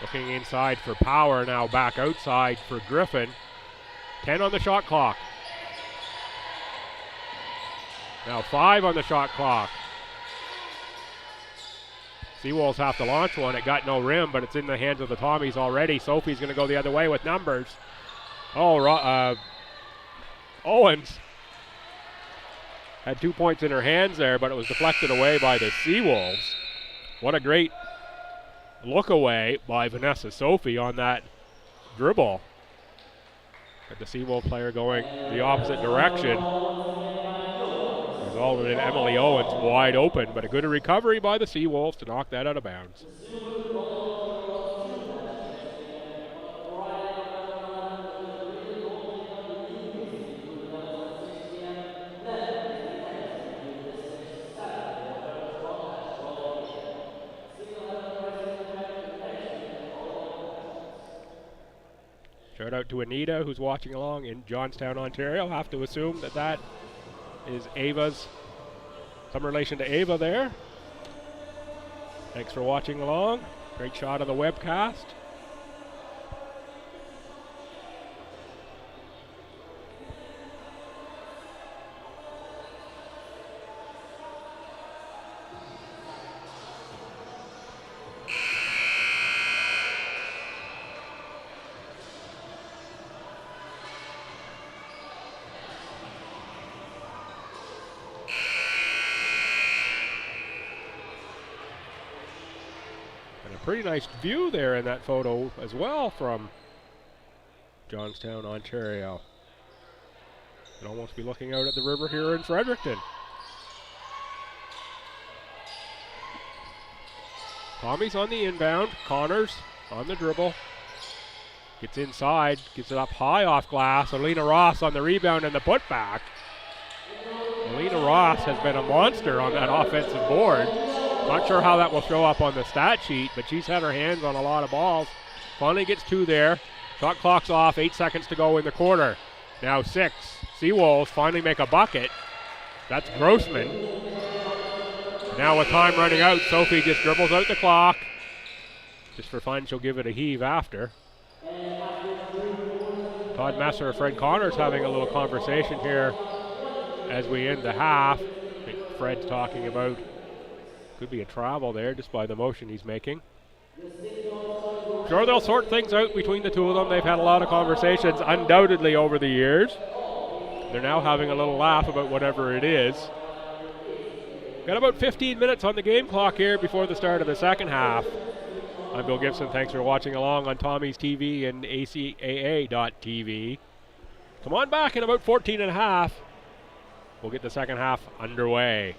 Looking inside for Power. Now back outside for Griffin. 10 on the shot clock. Now 5 on the shot clock. Seawolves have to launch one. It got no rim, but it's in the hands of the Tommies already. Sophie's going to go the other way with numbers. Oh, Owens had 2 points in her hands there, but it was deflected away by the Seawolves. What a great look away by Vanessa Sophie on that dribble. But the Seawolf player going the opposite direction. Resulted in Emily Owens wide open, but a good recovery by the Seawolves to knock that out of bounds. Shout out to Anita, who's watching along in Johnstown, Ontario. Have to assume that that is Ava's, some relation to Ava there. Thanks for watching along. Great shot on the webcast. Pretty nice view there in that photo as well from Johnstown, Ontario. Could almost be looking out at the river here in Fredericton. Tommy's on the inbound. Connors on the dribble. Gets inside, gets it up high off glass. Alina Ross on the rebound and the putback. Alina Ross has been a monster on that offensive board. Not sure how that will show up on the stat sheet, but she's had her hands on a lot of balls. Finally gets 2 there. Shot clock's off, 8 seconds to go in the quarter. Now 6. Seawolves finally make a bucket. That's Grossman. Now with time running out, Sophie just dribbles out the clock. Just for fun, she'll give it a heave after. Todd Messer and Fred Connors having a little conversation here as we end the half. I think Fred's talking about could be a travel there just by the motion he's making. Sure, they'll sort things out between the two of them. They've had a lot of conversations undoubtedly over the years. They're now having a little laugh about whatever it is. Got about 15 minutes on the game clock here before the start of the second half. I'm Bill Gibson. Thanks for watching along on Tommy's TV and ACAA.tv. Come on back in about 14 and a half. We'll get the second half underway.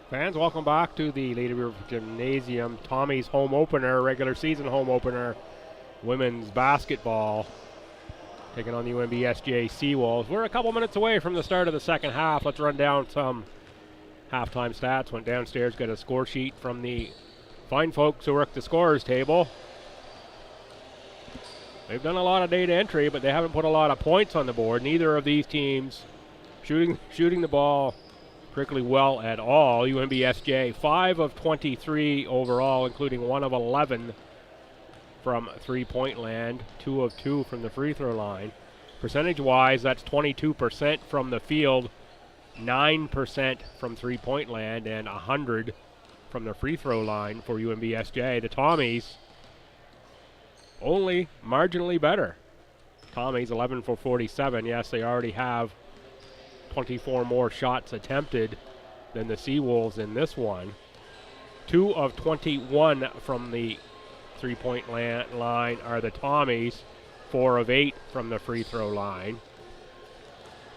Fans, welcome back to the Lady River Gymnasium Tommy's home opener, regular season home opener, women's basketball, taking on the UNBSJ Seawolves. We're a couple minutes away from the start of the second half. Let's run down some halftime stats. Went downstairs, got a score sheet from the fine folks who work the scorers table. They've done a lot of data entry, but they haven't put a lot of points on the board. Neither of these teams shooting the ball particularly well at all. UNBSJ 5 of 23 overall, including 1 of 11 from three-point land, 2 of 2 from the free throw line. Percentage-wise, that's 22% from the field, 9% from three-point land, and 100 from the free throw line for UNBSJ. The Tommies only marginally better. Tommies 11 for 47. Yes, they already have 24 more shots attempted than the Seawolves in this one. 2 of 21 from the three-point line are the Tommies. 4 of 8 from the free throw line.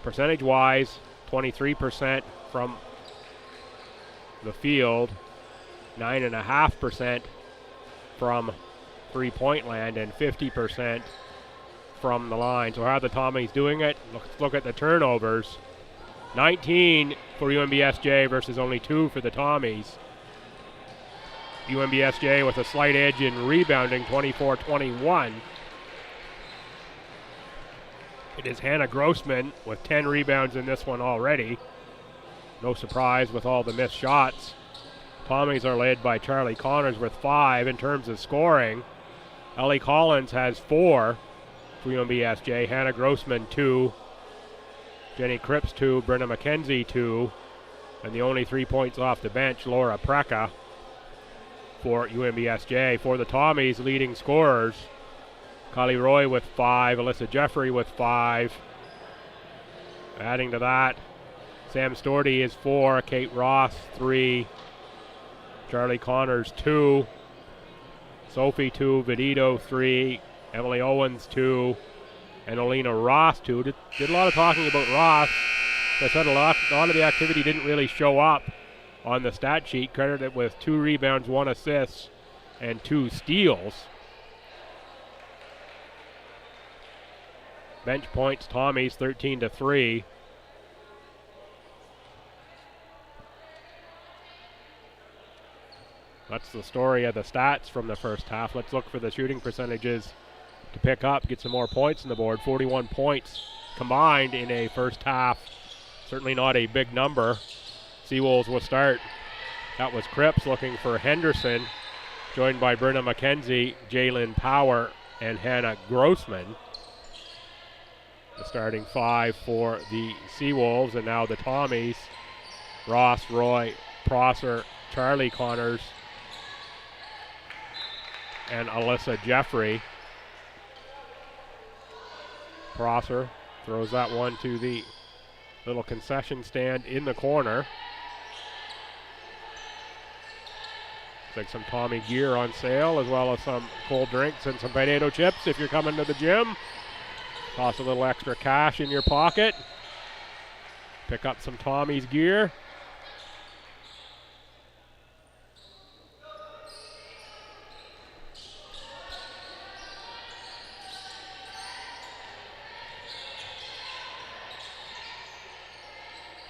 Percentage-wise, 23% from the field, 9.5% from three-point land, and 50% from the line. So how are the Tommies doing it? Let's look at the turnovers. 19 for UNBSJ versus only 2 for the Tommies. UNBSJ with a slight edge in rebounding, 24-21. It is Hannah Grossman with 10 rebounds in this one already. No surprise with all the missed shots. Tommies are led by Charlie Connors with 5 in terms of scoring. Ellie Collins has 4 for UNBSJ. Hannah Grossman 2. Jenny Cripps 2, Brenna McKenzie 2, and the only 3 points off the bench, Laura Preka for UNBSJ. For the Tommies, leading scorers, Kylie Roy with 5, Alyssa Jeffrey with 5. Adding to that, Sam Storty is 4, Kate Ross 3, Charlie Connors 2, Sophie 2, Vedito 3, Emily Owens 2, and Alina Ross, too. Did a lot of talking about Ross. I said a lot of the activity didn't really show up on the stat sheet. Credited with 2 rebounds, 1 assist, and 2 steals. Bench points, Tommies 13-3. That's the story of the stats from the first half. Let's look for the shooting percentages to pick up, get some more points on the board. 41 points combined in a first half. Certainly not a big number. Seawolves will start. That was Cripps looking for Henderson, joined by Brenna McKenzie, Jalen Power, and Hannah Grossman. The starting 5 for the Seawolves, and now the Tommies. Ross, Roy, Prosser, Charlie Connors, and Alyssa Jeffrey. Prosser throws that one to the little concession stand in the corner. Looks like some Tommy gear on sale, as well as some cold drinks and some potato chips if you're coming to the gym. Toss a little extra cash in your pocket. Pick up some Tommy's gear.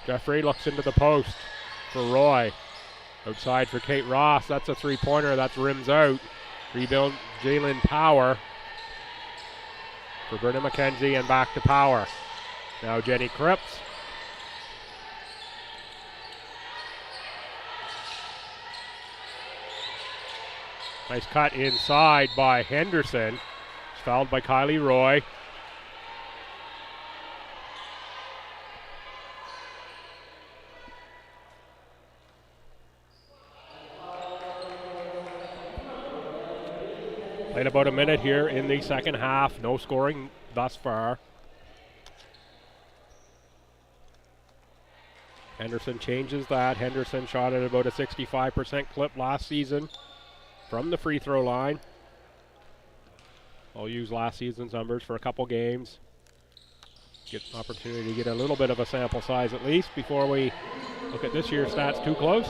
Jeffrey looks into the post for Roy. Outside for Kate Ross. That's a three-pointer. That's rims out. Rebuild Jalen Power for Brenna McKenzie, and back to Power. Now Jenny Cripps. Nice cut inside by Henderson. It's fouled by Kylie Roy. Played about a minute here in the second half. No scoring thus far. Henderson changes that. Henderson shot at about a 65% clip last season from the free throw line. I'll use last season's numbers for a couple games. Get an opportunity to get a little bit of a sample size at least before we look at this year's stats too close.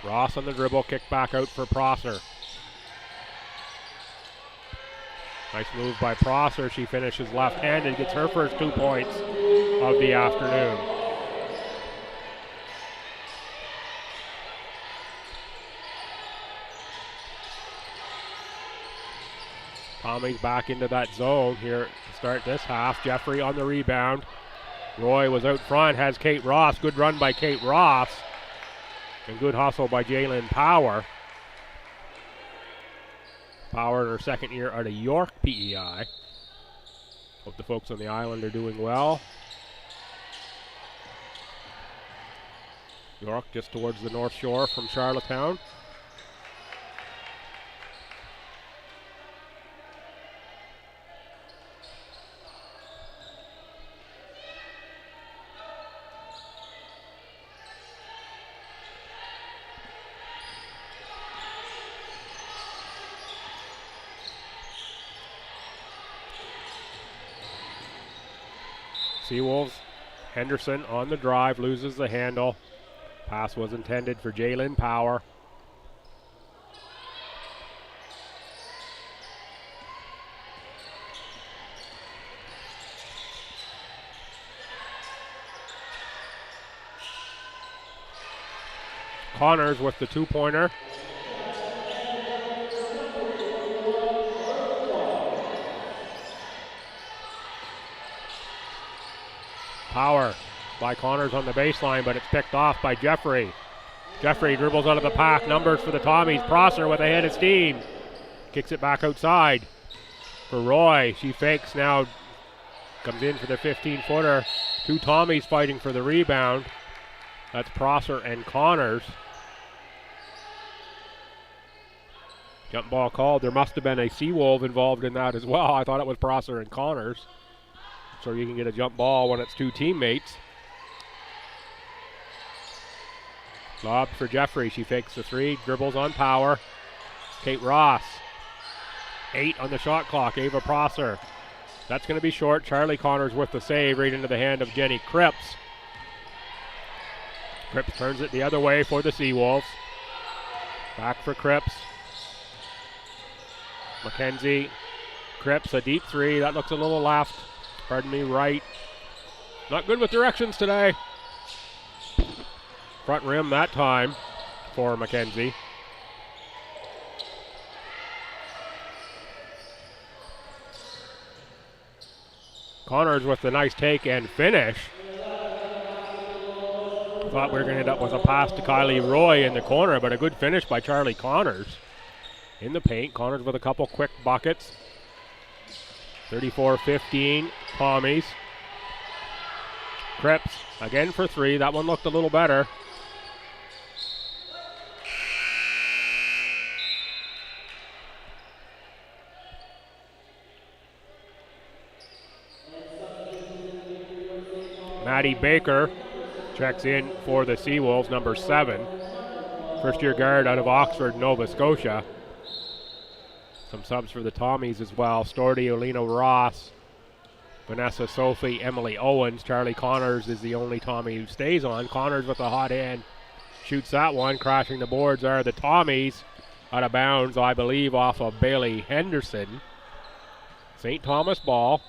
Ross on the dribble, kick back out for Prosser. Nice move by Prosser. She finishes left-handed, gets her first 2 points of the afternoon. Tommy's back into that zone here to start this half. Jeffrey on the rebound. Roy was out front, has Kate Ross. Good run by Kate Ross. And good hustle by Jalen Power. Power in her second year out of York PEI. Hope the folks on the island are doing well. York just towards the North Shore from Charlottetown. Seawolves, Henderson on the drive, loses the handle. Pass was intended for Jalen Power. Connors with the 2-pointer. Power by Connors on the baseline, but it's picked off by Jeffrey. Jeffrey dribbles out of the pack. Numbers for the Tommies. Prosser with a head of steam. Kicks it back outside for Roy. She fakes now. Comes in for the 15-footer. 2 Tommies fighting for the rebound. That's Prosser and Connors. Jump ball called. There must have been a Seawolf involved in that as well. I thought it was Prosser and Connors. So you can get a jump ball when it's 2 teammates. Lob for Jeffrey. She fakes the 3, dribbles on Power. Kate Ross. 8 on the shot clock. Ava Prosser. That's going to be short. Charlie Connors with the save right into the hand of Jenny Cripps. Cripps turns it the other way for the Seawolves. Back for Cripps. Mackenzie. Cripps, a deep 3. That looks a little left. Pardon me, right. Not good with directions today. Front rim that time for Mackenzie. Connors with the nice take and finish. Thought we were going to end up with a pass to Kylie Roy in the corner, but a good finish by Charlie Connors. In the paint, Connors with a couple quick buckets. 34-15, Tommies. Cripps again for 3. That one looked a little better. Maddie Baker checks in for the Seawolves, number 7. First-year guard out of Oxford, Nova Scotia. Some subs for the Tommies as well. Storty, Olina Ross, Vanessa Sophie, Emily Owens. Charlie Connors is the only Tommy who stays on. Connors with a hot hand. Shoots that one. Crashing the boards are the Tommies. Out of bounds, I believe, off of Bailey Henderson. St. Thomas ball.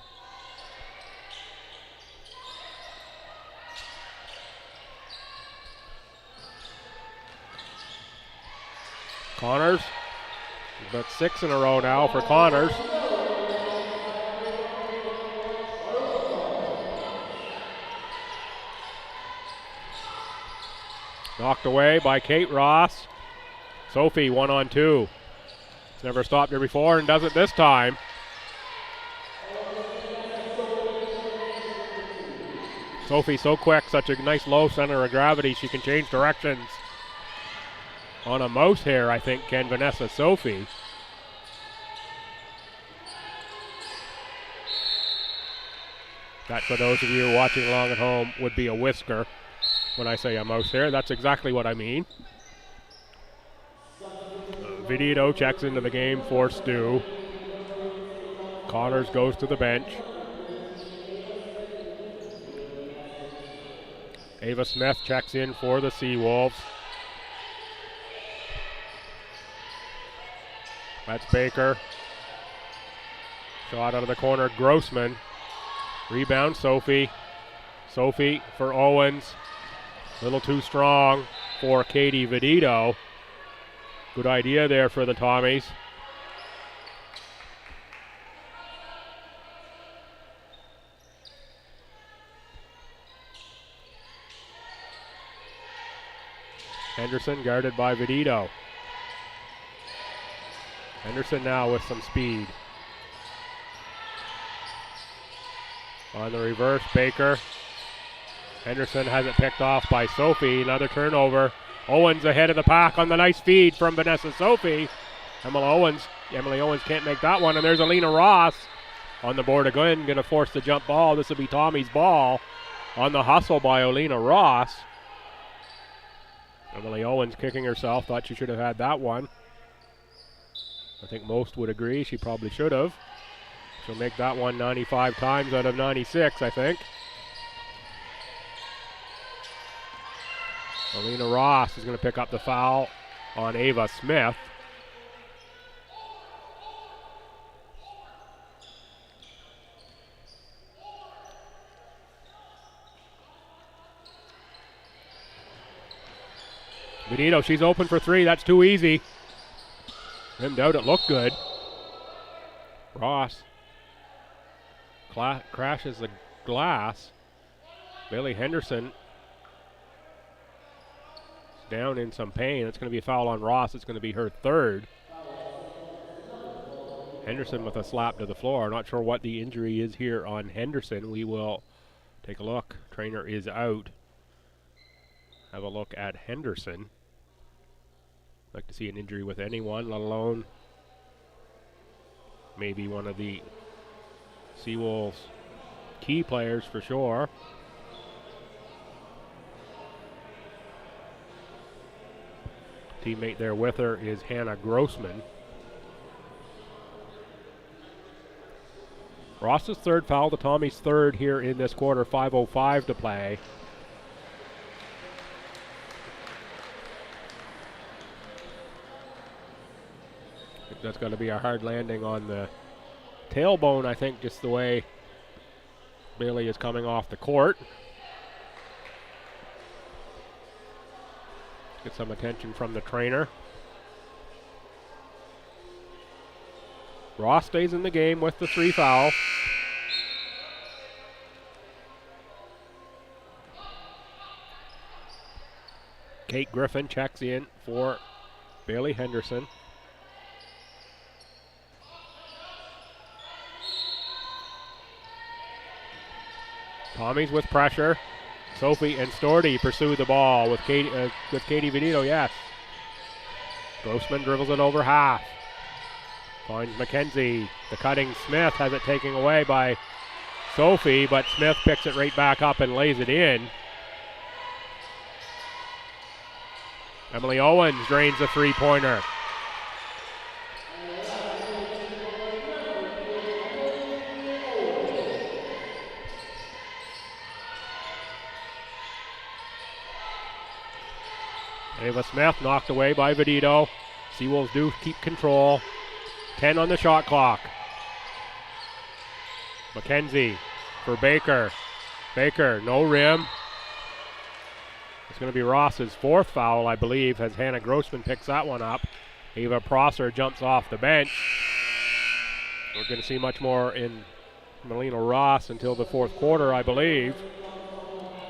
Connors. About 6 in a row now for Connors. Knocked away by Kate Ross. Sophie 1-on-2. It's never stopped her before and does it this time. Sophie so quick, such a nice low center of gravity. She can change directions. On a mouse hair, I think, can Vanessa Sophie. That, for those of you watching along at home, would be a whisker. When I say a mouse hair, that's exactly what I mean. Vidito checks into the game for Stu. Connors goes to the bench. Ava Smith checks in for the Seawolves. That's Baker. Shot out of the corner, Grossman. Rebound, Sophie. Sophie for Owens. A little too strong for Katie Vedito. Good idea there for the Tommies. Henderson guarded by Vedito. Henderson now with some speed. On the reverse, Baker. Henderson has it picked off by Sophie. Another turnover. Owens ahead of the pack on the nice feed from Vanessa Sophie. Emily Owens can't make that one, and there's Alina Ross on the board again, going to force the jump ball. This will be Tommy's ball on the hustle by Alina Ross. Emily Owens kicking herself, thought she should have had that one. I think most would agree she probably should have. She'll make that one 95 times out of 96, I think. Alina Ross is going to pick up the foul on Ava Smith. Benito, she's open for three. That's too easy. Rimmed out, it looked good. Ross crashes the glass. Bailey Henderson is down in some pain. It's going to be a foul on Ross. It's going to be her third. Henderson with a slap to the floor. Not sure what the injury is here on Henderson. We will take a look. Trainer is out. Have a look at Henderson. Like to see an injury with anyone, let alone maybe one of the Seawolves' key players for sure. Teammate there with her is Hannah Grossman. Ross's third foul, the Tommies' third here in this quarter, 5:05 to play. That's going to be a hard landing on the tailbone, I think, just the way Bailey is coming off the court. Get some attention from the trainer. Ross stays in the game with the 3 foul. Kate Griffin checks in for Bailey Henderson. Tommies with pressure. Sophie and Storty pursue the ball with Katie Vedito, yes. Grossman dribbles it over half. Finds McKenzie. The cutting Smith has it taken away by Sophie, but Smith picks it right back up and lays it in. Emily Owens drains a three-pointer. Ava Smith knocked away by Vedito. Seawolves do keep control. 10 on the shot clock. McKenzie for Baker. Baker, no rim. It's going to be Ross's 4th foul, I believe, as Hannah Grossman picks that one up. Ava Prosser jumps off the bench. We're going to see much more in Melina Ross until the 4th quarter, I believe.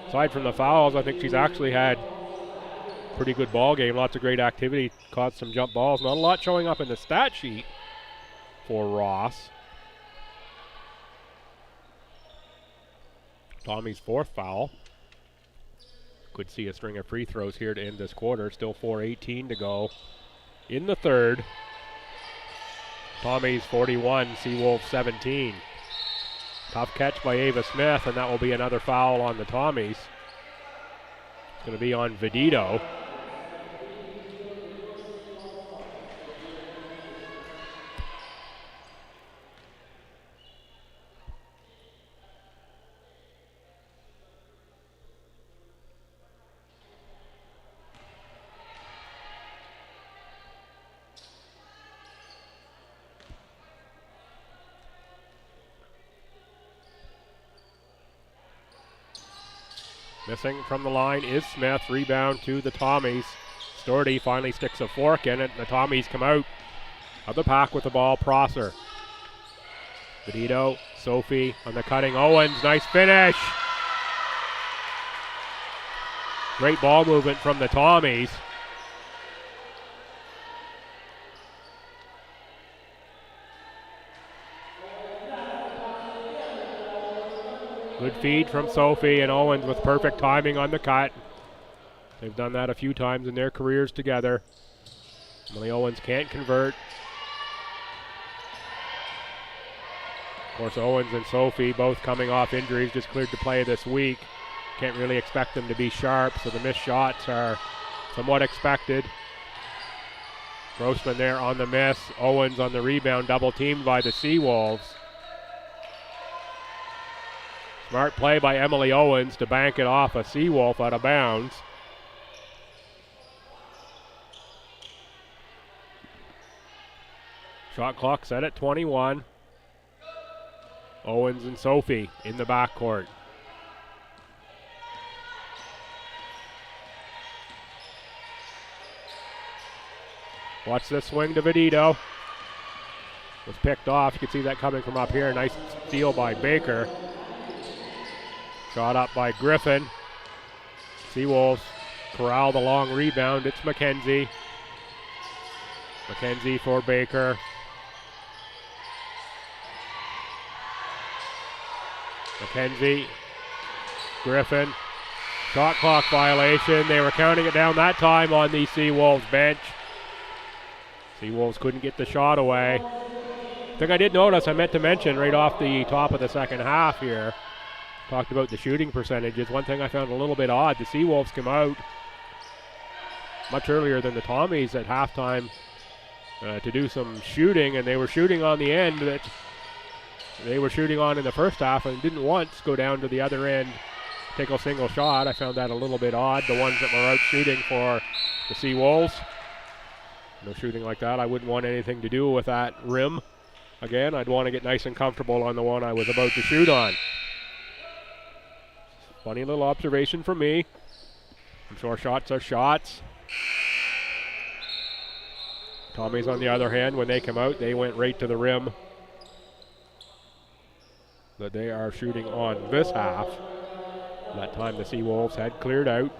Aside from the fouls, I think she's actually had pretty good ball game, lots of great activity, caught some jump balls. Not a lot showing up in the stat sheet for Ross. Tommy's 4th foul. Could see a string of free throws here to end this quarter. Still 4:18 to go in the 3rd. Tommy's 41, Seawolves 17. Tough catch by Ava Smith, and that will be another foul on the Tommies. It's going to be on Vedito. Missing from the line is Smith. Rebound to the Tommies. Storty finally sticks a fork in it, and the Tommies come out of the pack with the ball. Prosser. Benito, Sophie on the cutting. Owens, nice finish. Great ball movement from the Tommies. Good feed from Sophie, and Owens with perfect timing on the cut. They've done that a few times in their careers together. Emily Owens can't convert. Of course, Owens and Sophie both coming off injuries, just cleared to play this week. Can't really expect them to be sharp, so the missed shots are somewhat expected. Grossman there on the miss. Owens on the rebound, double teamed by the Seawolves. Smart play by Emily Owens to bank it off a Seawolf out of bounds. Shot clock set at 21. Owens and Sophie in the backcourt. Watch this swing to Benito. Was picked off. You can see that coming from up here. Nice steal by Baker. Shot up by Griffin. Seawolves corral the long rebound. It's McKenzie. McKenzie for Baker. McKenzie. Griffin. Shot clock violation. They were counting it down that time on the Seawolves bench. Seawolves couldn't get the shot away. Thing I did notice, I meant to mention right off the top of the second half here, talked about the shooting percentages. One thing I found a little bit odd, the Seawolves come out much earlier than the Tommies at halftime to do some shooting, and they were shooting on the end that they were shooting on in the first half and didn't once go down to the other end, take a single shot. I found that a little bit odd, the ones that were out shooting for the Seawolves. No shooting like that. I wouldn't want anything to do with that rim. Again, I'd want to get nice and comfortable on the one I was about to shoot on. Funny little observation from me. I'm sure shots are shots. Tommies, on the other hand, when they come out, they went right to the rim that they are shooting on this half. That time the Seawolves had cleared out.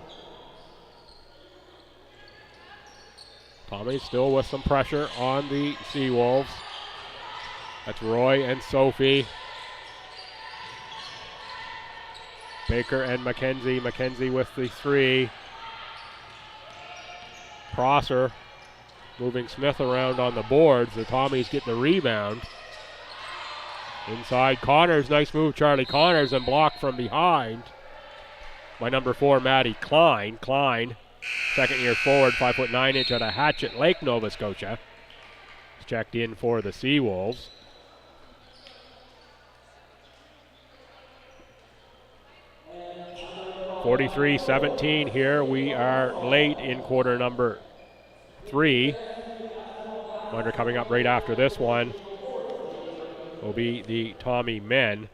Tommy still with some pressure on the Seawolves. That's Roy and Sophie. Baker and McKenzie. McKenzie with the three. Prosser moving Smith around on the boards. The Tommies get the rebound. Inside Connors. Nice move, Charlie Connors, and blocked from behind by number 4, Maddie Klein. Klein, second-year forward, 5'9" out of Hatchet Lake, Nova Scotia. Checked in for the Seawolves. (43-17) here. We are late in quarter number 3. Wonder coming up right after this one will be the Tommy men.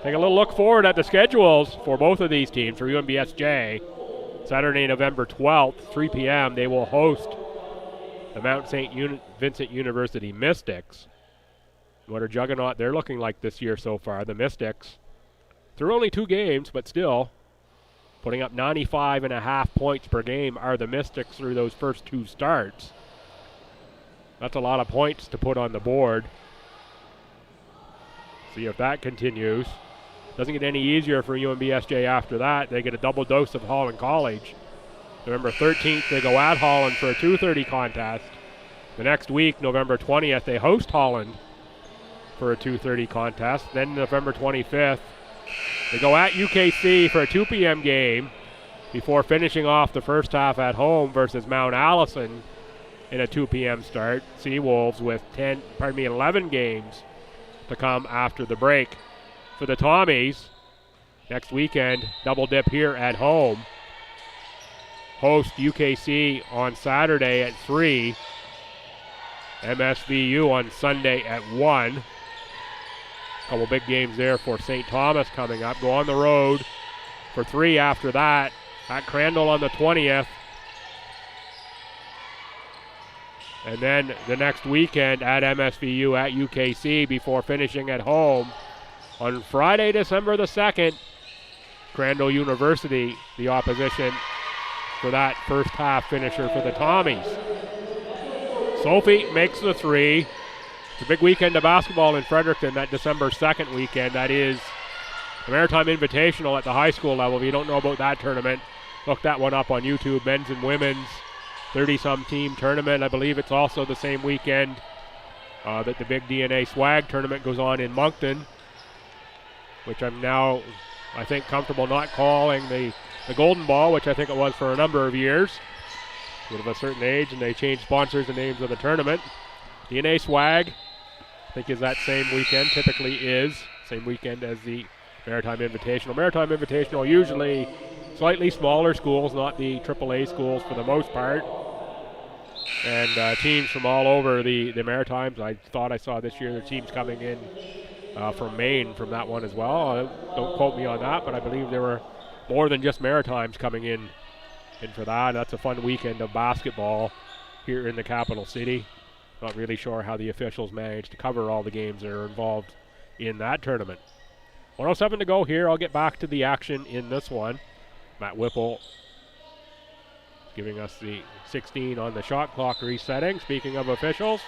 Take a little look forward at the schedules for both of these teams. For UNBSJ, Saturday, November 12th, 3 p.m., they will host the Mount St. Vincent University Mystics. What a juggernaut they're looking like this year so far. The Mystics, through only 2 games, but still putting up 95.5 points per game are the Mystics through those first 2 starts. That's a lot of points to put on the board. See if that continues. Doesn't get any easier for UNBSJ after that. They get a double dose of Holland College. November 13th, they go at Holland for a 2:30 contest. The next week, November 20th, they host Holland for a 2:30 contest. Then November 25th, they go at UKC for a 2 p.m. game before finishing off the first half at home versus Mount Allison in a 2 p.m. start. Seawolves with 11 games to come after the break. For the Tommies, next weekend, double dip here at home. Host UKC on Saturday at 3. MSVU on Sunday at 1. Couple big games there for St. Thomas coming up. Go on the road for 3 after that at Crandall on the 20th. And then the next weekend at MSVU at UKC before finishing at home on Friday, December the 2nd. Crandall University, the opposition for that first half finisher for the Tommies. Sophie makes the 3. It's a big weekend of basketball in Fredericton, that December 2nd weekend. That is the Maritime Invitational at the high school level. If you don't know about that tournament, look that one up on YouTube. Men's and women's 30-some team tournament. I believe it's also the same weekend that the big DNA swag tournament goes on in Moncton, which I'm now, I think, comfortable not calling the Golden Ball, which I think it was for a number of years. Of a certain age, and they changed sponsors and names of the tournament. DNA swag, I think, is that same weekend, typically is. Same weekend as the Maritime Invitational. Maritime Invitational, usually slightly smaller schools, not the AAA schools for the most part. And teams from all over the Maritimes. I thought I saw this year the teams coming in from Maine from that one as well. Don't quote me on that, but I believe there were more than just Maritimes coming in for that. That's a fun weekend of basketball here in the capital city. Not really sure how the officials managed to cover all the games that are involved in that tournament. 1:07 to go here. I'll get back to the action in this one. Matt Whipple giving us the 16 on the shot clock resetting. Speaking of officials,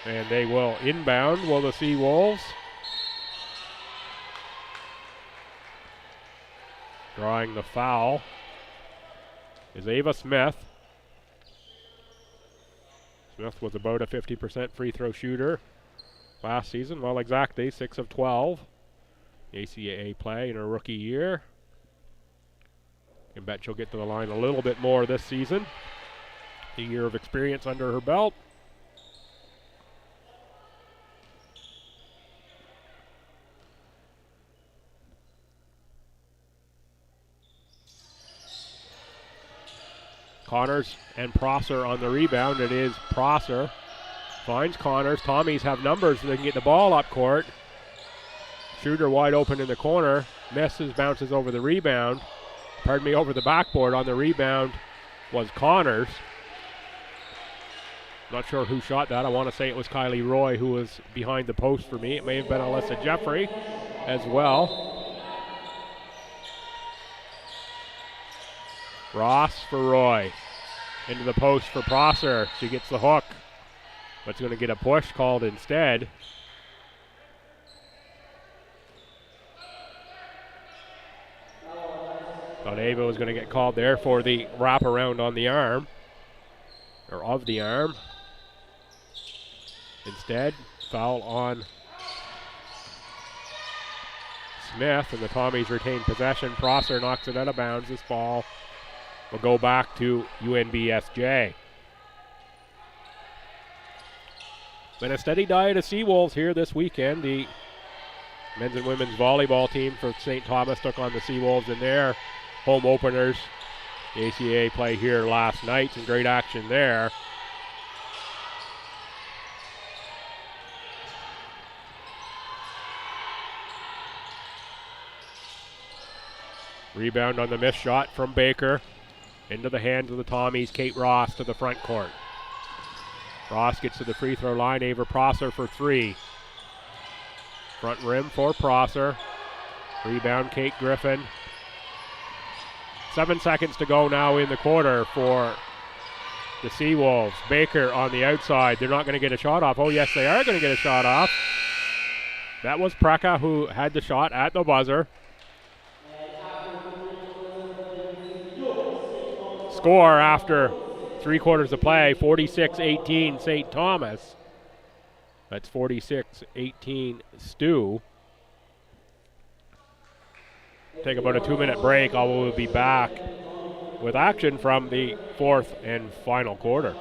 and they will inbound, will the Sea Wolves. Drawing the foul is Ava Smith. Smith was about a 50% free throw shooter last season. Well, exactly, 6 of 12. ACAA play in her rookie year. I bet she'll get to the line a little bit more this season. A year of experience under her belt. Connors and Prosser on the rebound. It is Prosser. Finds Connors. Tommies have numbers so they can get the ball up court. Shooter wide open in the corner. Misses, bounces over the rebound. Over the backboard. On the rebound was Connors. Not sure who shot that. I want to say it was Kylie Roy who was behind the post for me. It may have been Alyssa Jeffrey as well. Ross for Roy. Into the post for Prosser. She gets the hook, but it's going to get a push called instead. Thought Ava was going to get called there for the wraparound on the arm, or of the arm. Instead, foul on Smith, and the Tommies retain possession. Prosser knocks it out of bounds. This ball will go back to UNBSJ. Been a steady diet of Seawolves here this weekend. The men's and women's volleyball team for St. Thomas took on the Seawolves in their home openers. The ACAA play here last night. Some great action there. Rebound on the missed shot from Baker. Into the hands of the Tommies. Kate Ross to the front court. Ross gets to the free throw line. Ava Prosser for 3. Front rim for Prosser. Rebound Kate Griffin. 7 seconds to go now in the quarter for the Seawolves. Baker on the outside. They're not going to get a shot off. Oh, yes, they are going to get a shot off. That was Preka who had the shot at the buzzer. Score after 3 quarters of play, 46-18 St. Thomas. That's 46-18 STU. Take about a 2-minute break. I will be back with action from the 4th and final quarter.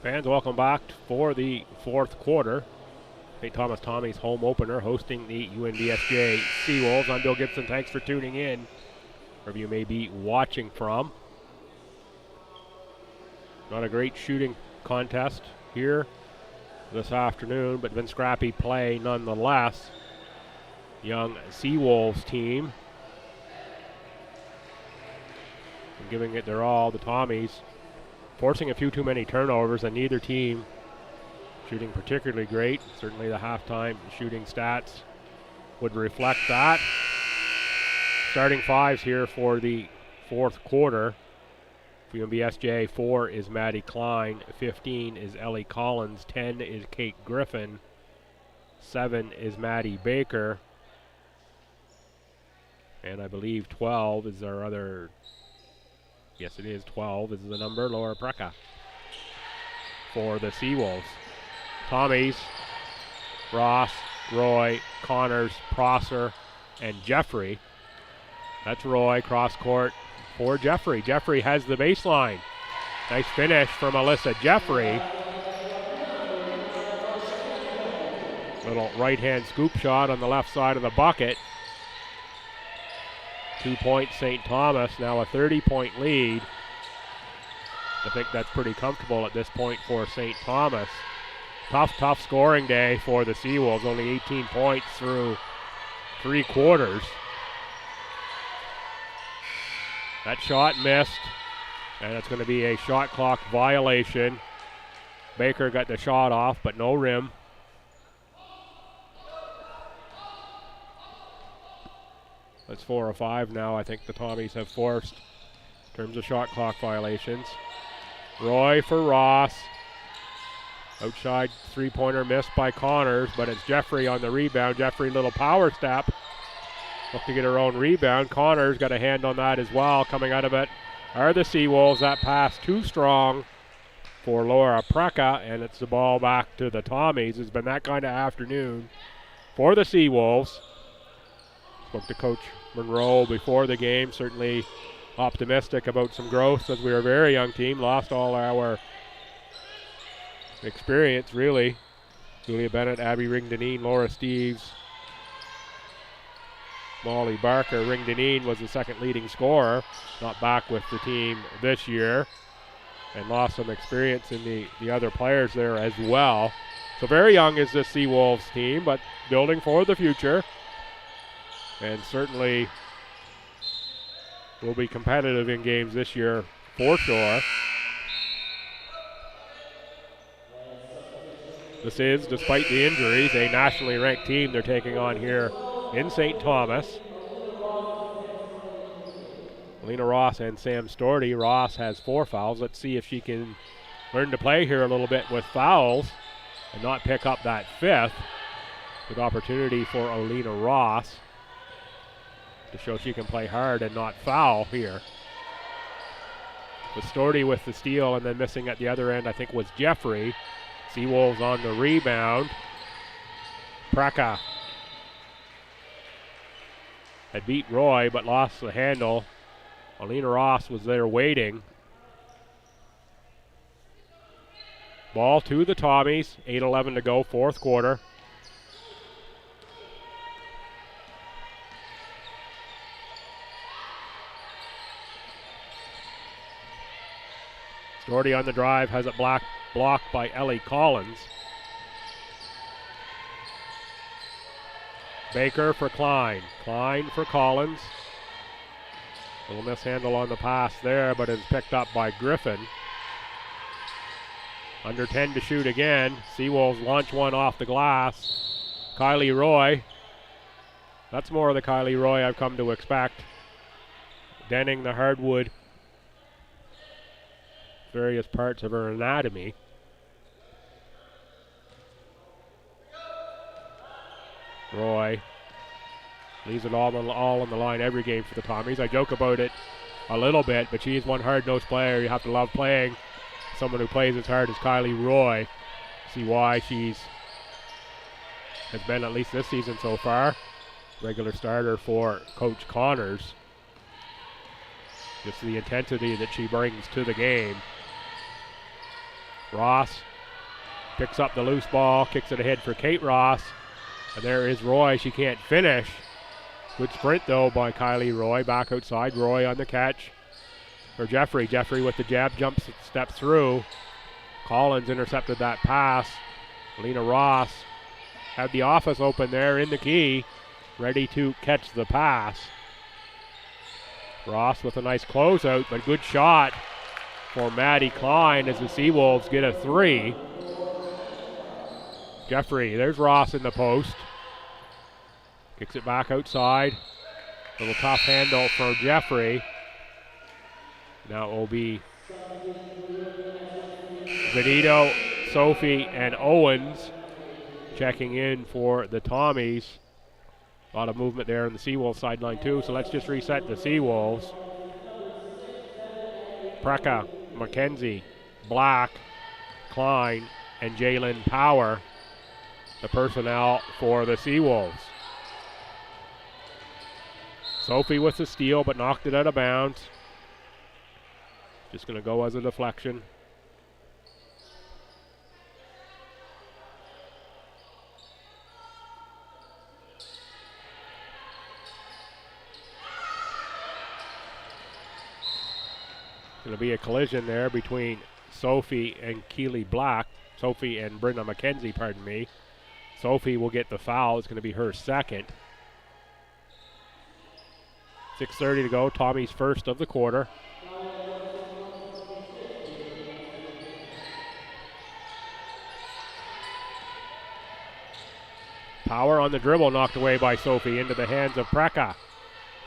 Fans, welcome back for the fourth quarter. St. Thomas Tommies home opener hosting the UNBSJ Seawolves. I'm Bill Gibson. Thanks for tuning in, wherever you may be watching from. Not a great shooting contest here this afternoon, but been scrappy play nonetheless. Young Seawolves team giving it their all. The Tommies forcing a few too many turnovers, and neither team shooting particularly great. Certainly the halftime shooting stats would reflect that. Starting fives here for the fourth quarter. For UNBSJ, 4 is Maddie Klein, 15 is Ellie Collins, 10 is Kate Griffin, 7 is Maddie Baker, and I believe 12 is our other, yes it is, 12 is the number, Laura Preka for the Seawolves. Tommies, Ross, Roy, Connors, Prosser, and Jeffrey. That's Roy, cross court for Jeffrey. Jeffrey has the baseline. Nice finish from Alyssa Jeffrey. Little right-hand scoop shot on the left side of the bucket. 2 points St. Thomas, now a 30-point lead. I think that's pretty comfortable at this point for St. Thomas. Tough scoring day for the Seawolves. Only 18 points through 3 quarters. That shot missed, and it's going to be a shot clock violation. Baker got the shot off, but no rim. That's 4 or 5 now. I think the Tommies have forced in terms of shot clock violations. Roy for Ross. Outside three-pointer missed by Connors, but it's Jeffrey on the rebound. Jeffrey, little power step. Look to get her own rebound. Connors got a hand on that as well. Coming out of it are the Seawolves. That pass too strong for Laura Preka, and it's the ball back to the Tommies. It's been that kind of afternoon for the Seawolves. Spoke to Coach Monroe before the game. Certainly optimistic about some growth, as we are a very young team. Lost all our experience, really. Julia Bennett, Abby Ringdeneen, Laura Steves, Molly Barker. Ringdeneen was the second leading scorer, not back with the team this year, and lost some experience in the other players there as well. So very young is this Seawolves team, but building for the future, and certainly will be competitive in games this year for sure. This is, despite the injuries, a nationally ranked team they're taking on here in St. Thomas. Alina Ross and Sam Storty. Ross has 4 fouls. Let's see if she can learn to play here a little bit with fouls and not pick up that 5th. Good opportunity for Alina Ross to show she can play hard and not foul here. With Storty with the steal, and then missing at the other end, I think, was Jeffrey. Seawolves on the rebound. Preka had beat Roy but lost the handle. Alina Ross was there waiting. Ball to the Tommies. 8:11 to go, fourth quarter. Storty on the drive, has it blocked by Ellie Collins. Baker for Klein. Klein for Collins. Little mishandle on the pass there, but it's picked up by Griffin. Under 10 to shoot again. Seawolves launch one off the glass. Kylie Roy. That's more of the Kylie Roy I've come to expect. Denning the hardwood. Various parts of her anatomy. Roy leaves it all on the line every game for the Tommies. I joke about it a little bit, but she's one hard-nosed player. You have to love playing someone who plays as hard as Kylie Roy. See why has been, at least this season so far, regular starter for Coach Connors. Just the intensity that she brings to the game. Ross picks up the loose ball, kicks it ahead for Kate Ross. And there is Roy. She can't finish. Good sprint, though, by Kylie Roy. Back outside. Roy on the catch for Jeffrey. Jeffrey with the jab, jumps, steps through. Collins intercepted that pass. Alina Ross had the office open there in the key, ready to catch the pass. Ross with a nice closeout, but good shot for Maddie Klein as the Seawolves get a 3. Jeffrey, there's Ross in the post. Kicks it back outside. Little tough handle for Jeffrey. Now it will be Benito, Sophie, and Owens checking in for the Tommies. A lot of movement there on the Seawolves sideline too, so let's just reset the Seawolves. Preka, McKenzie, Black, Klein, and Jalen Power, the personnel for the Seawolves. Sophie with the steal, but knocked it out of bounds. Just going to go as a deflection. Going to be a collision there between Sophie and Keely Black. Sophie and Brenda McKenzie, pardon me. Sophie will get the foul. It's going to be her second. 6:30 to go. Tommy's first of the quarter. Power on the dribble, knocked away by Sophie into the hands of Preka.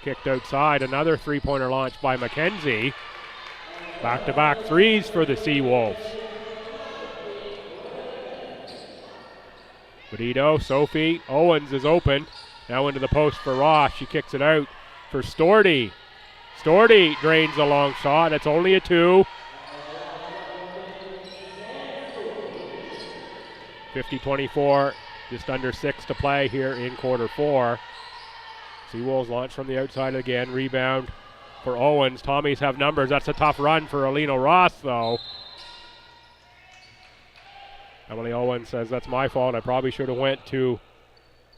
Kicked outside. Another three-pointer launch by McKenzie. Back-to-back threes for the Seawolves. Benito, Sophie, Owens is open. Now into the post for Ross. She kicks it out for Storty. Storty drains a long shot. It's only a 2. 50-24, just under 6 to play here in quarter 4. Seawolves launch from the outside again. Rebound for Owens. Tommies have numbers. That's a tough run for Alina Ross, though. Emily Owens says, that's my fault. I probably should have went to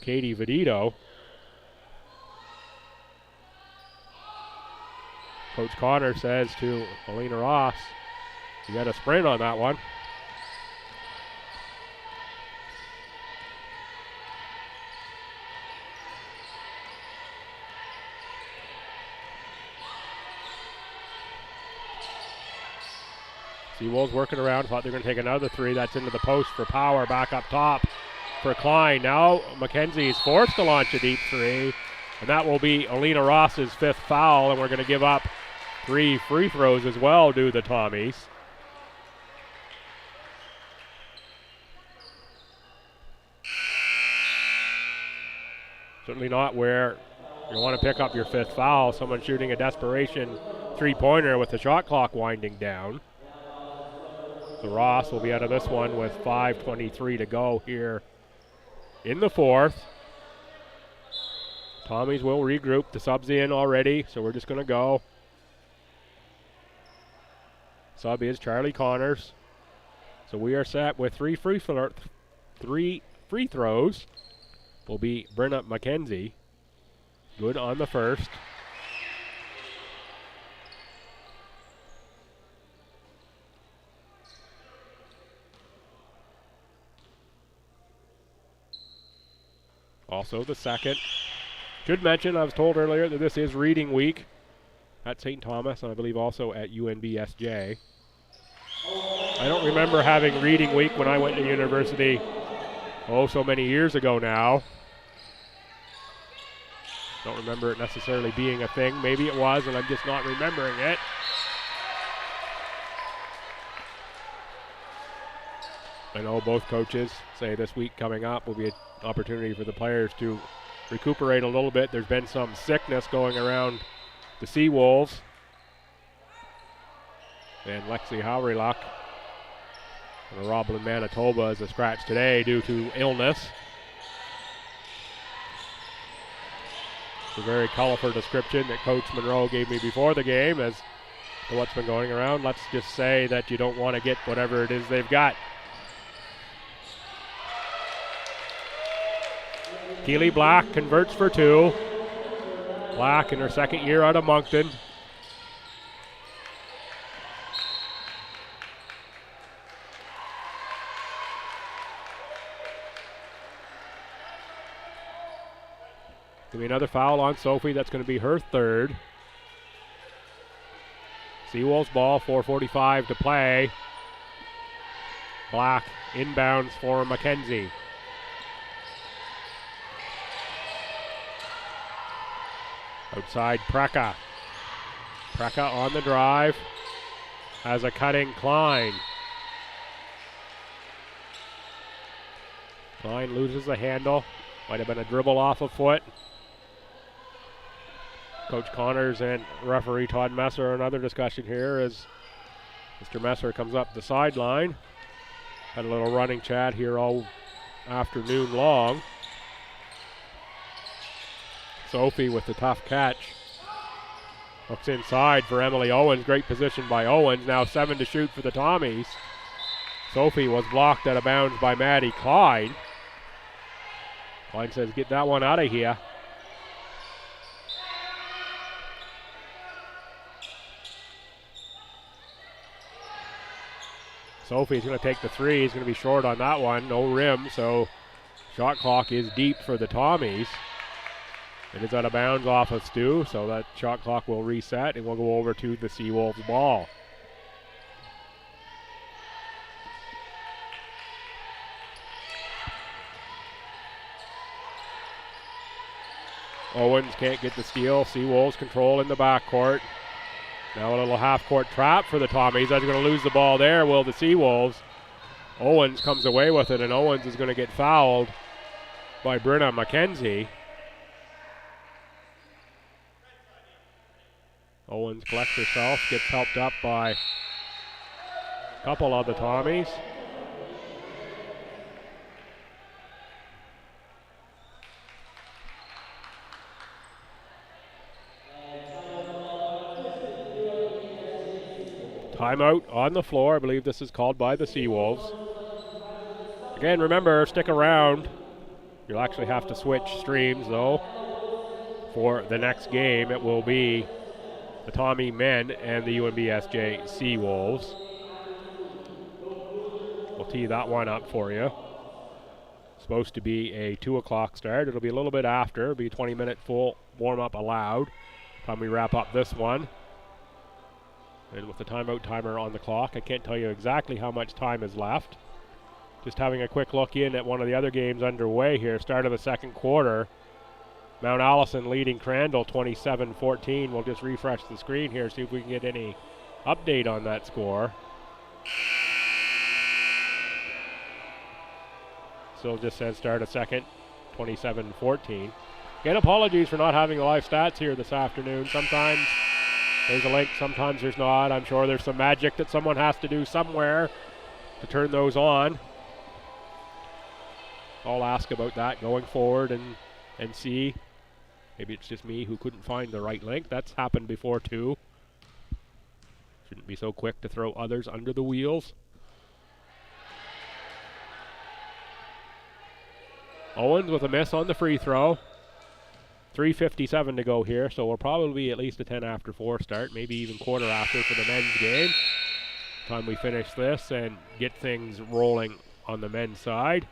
Katie Vedito. Coach Connor says to Alina Ross, you got a sprint on that one. Seawolves working around, thought they were going to take another 3. That's into the post for Power, back up top for Klein. Now McKenzie is forced to launch a deep 3, and that will be Alina Ross's 5th foul, and we're going to give up 3 free throws as well to the Tommies. Certainly not where you want to pick up your 5th foul. Someone shooting a desperation three-pointer with the shot clock winding down. So Ross will be out of this one with 5:23 to go here in the 4th. Tommies will regroup. The sub's in already, so we're just going to go. Sub is Charlie Connors. So we are set with 3 free throws. Will be Brenna McKenzie. Good on the first. Also the second. Should mention, I was told earlier that this is reading week at St. Thomas, and I believe also at UNBSJ. I don't remember having reading week when I went to university, so many years ago now. Don't remember it necessarily being a thing. Maybe it was, and I'm just not remembering it. I know both coaches say this week coming up will be an opportunity for the players to recuperate a little bit. There's been some sickness going around the Seawolves. And Lexi Howryluck from Roblin, Manitoba is a scratch today due to illness. It's a very colorful description that Coach Monroe gave me before the game, as to what's been going around. Let's just say that you don't want to get whatever it is they've got. Keely Black converts for 2. Black in her second year out of Moncton. Gonna be another foul on Sophie. That's going to be her third. Seawolves ball, 4:45 to play. Black inbounds for Mackenzie. Outside Preka. Preka on the drive. Has a cutting Klein. Klein loses the handle. Might have been a dribble off a foot. Coach Connors and referee Todd Messer, another discussion here as Mr. Messer comes up the sideline. Had a little running chat here all afternoon long. Sophie with the tough catch. Looks inside for Emily Owens. Great position by Owens. Now 7 to shoot for the Tommies. Sophie was blocked out of bounds by Maddie Klein. Klein says, get that one out of here. Sophie's going to take the 3. He's going to be short on that one. No rim, so shot clock is deep for the Tommies. It is out of bounds off of STU, so that shot clock will reset, and we'll go over to the Seawolves ball. Owens can't get the steal. Seawolves control in the backcourt. Now a little half-court trap for the Tommies. They're going to lose the ball there, will the Seawolves. Owens comes away with it, and Owens is going to get fouled by Brenna McKenzie. Owens collects herself, gets helped up by a couple of the Tommies. Timeout on the floor. I believe this is called by the Seawolves. Again, remember, stick around. You'll actually have to switch streams, though. For the next game, it will be the Tommy men and the UNBSJ Seawolves. We'll tee that one up for you. Supposed to be a 2 o'clock start. It'll be a little bit after. It'll be a 20-minute full warm-up allowed. Time we wrap up this one. And with the timeout timer on the clock, I can't tell you exactly how much time is left. Just having a quick look in at one of the other games underway here. Start of the second quarter. Mount Allison leading Crandall 27-14. We'll just refresh the screen here, see if we can get any update on that score. Still just says start of second, 27-14. Again, apologies for not having the live stats here this afternoon. Sometimes there's a link, sometimes there's not. I'm sure there's some magic that someone has to do somewhere to turn those on. I'll ask about that going forward and see. Maybe it's just me who couldn't find the right link. That's happened before too. Shouldn't be so quick to throw others under the wheels. Owens with a miss on the free throw. 3:57 to go here, so we'll probably be at least a 10 after 4 start, maybe even quarter after for the men's game. Time we finish this and get things rolling on the men's side.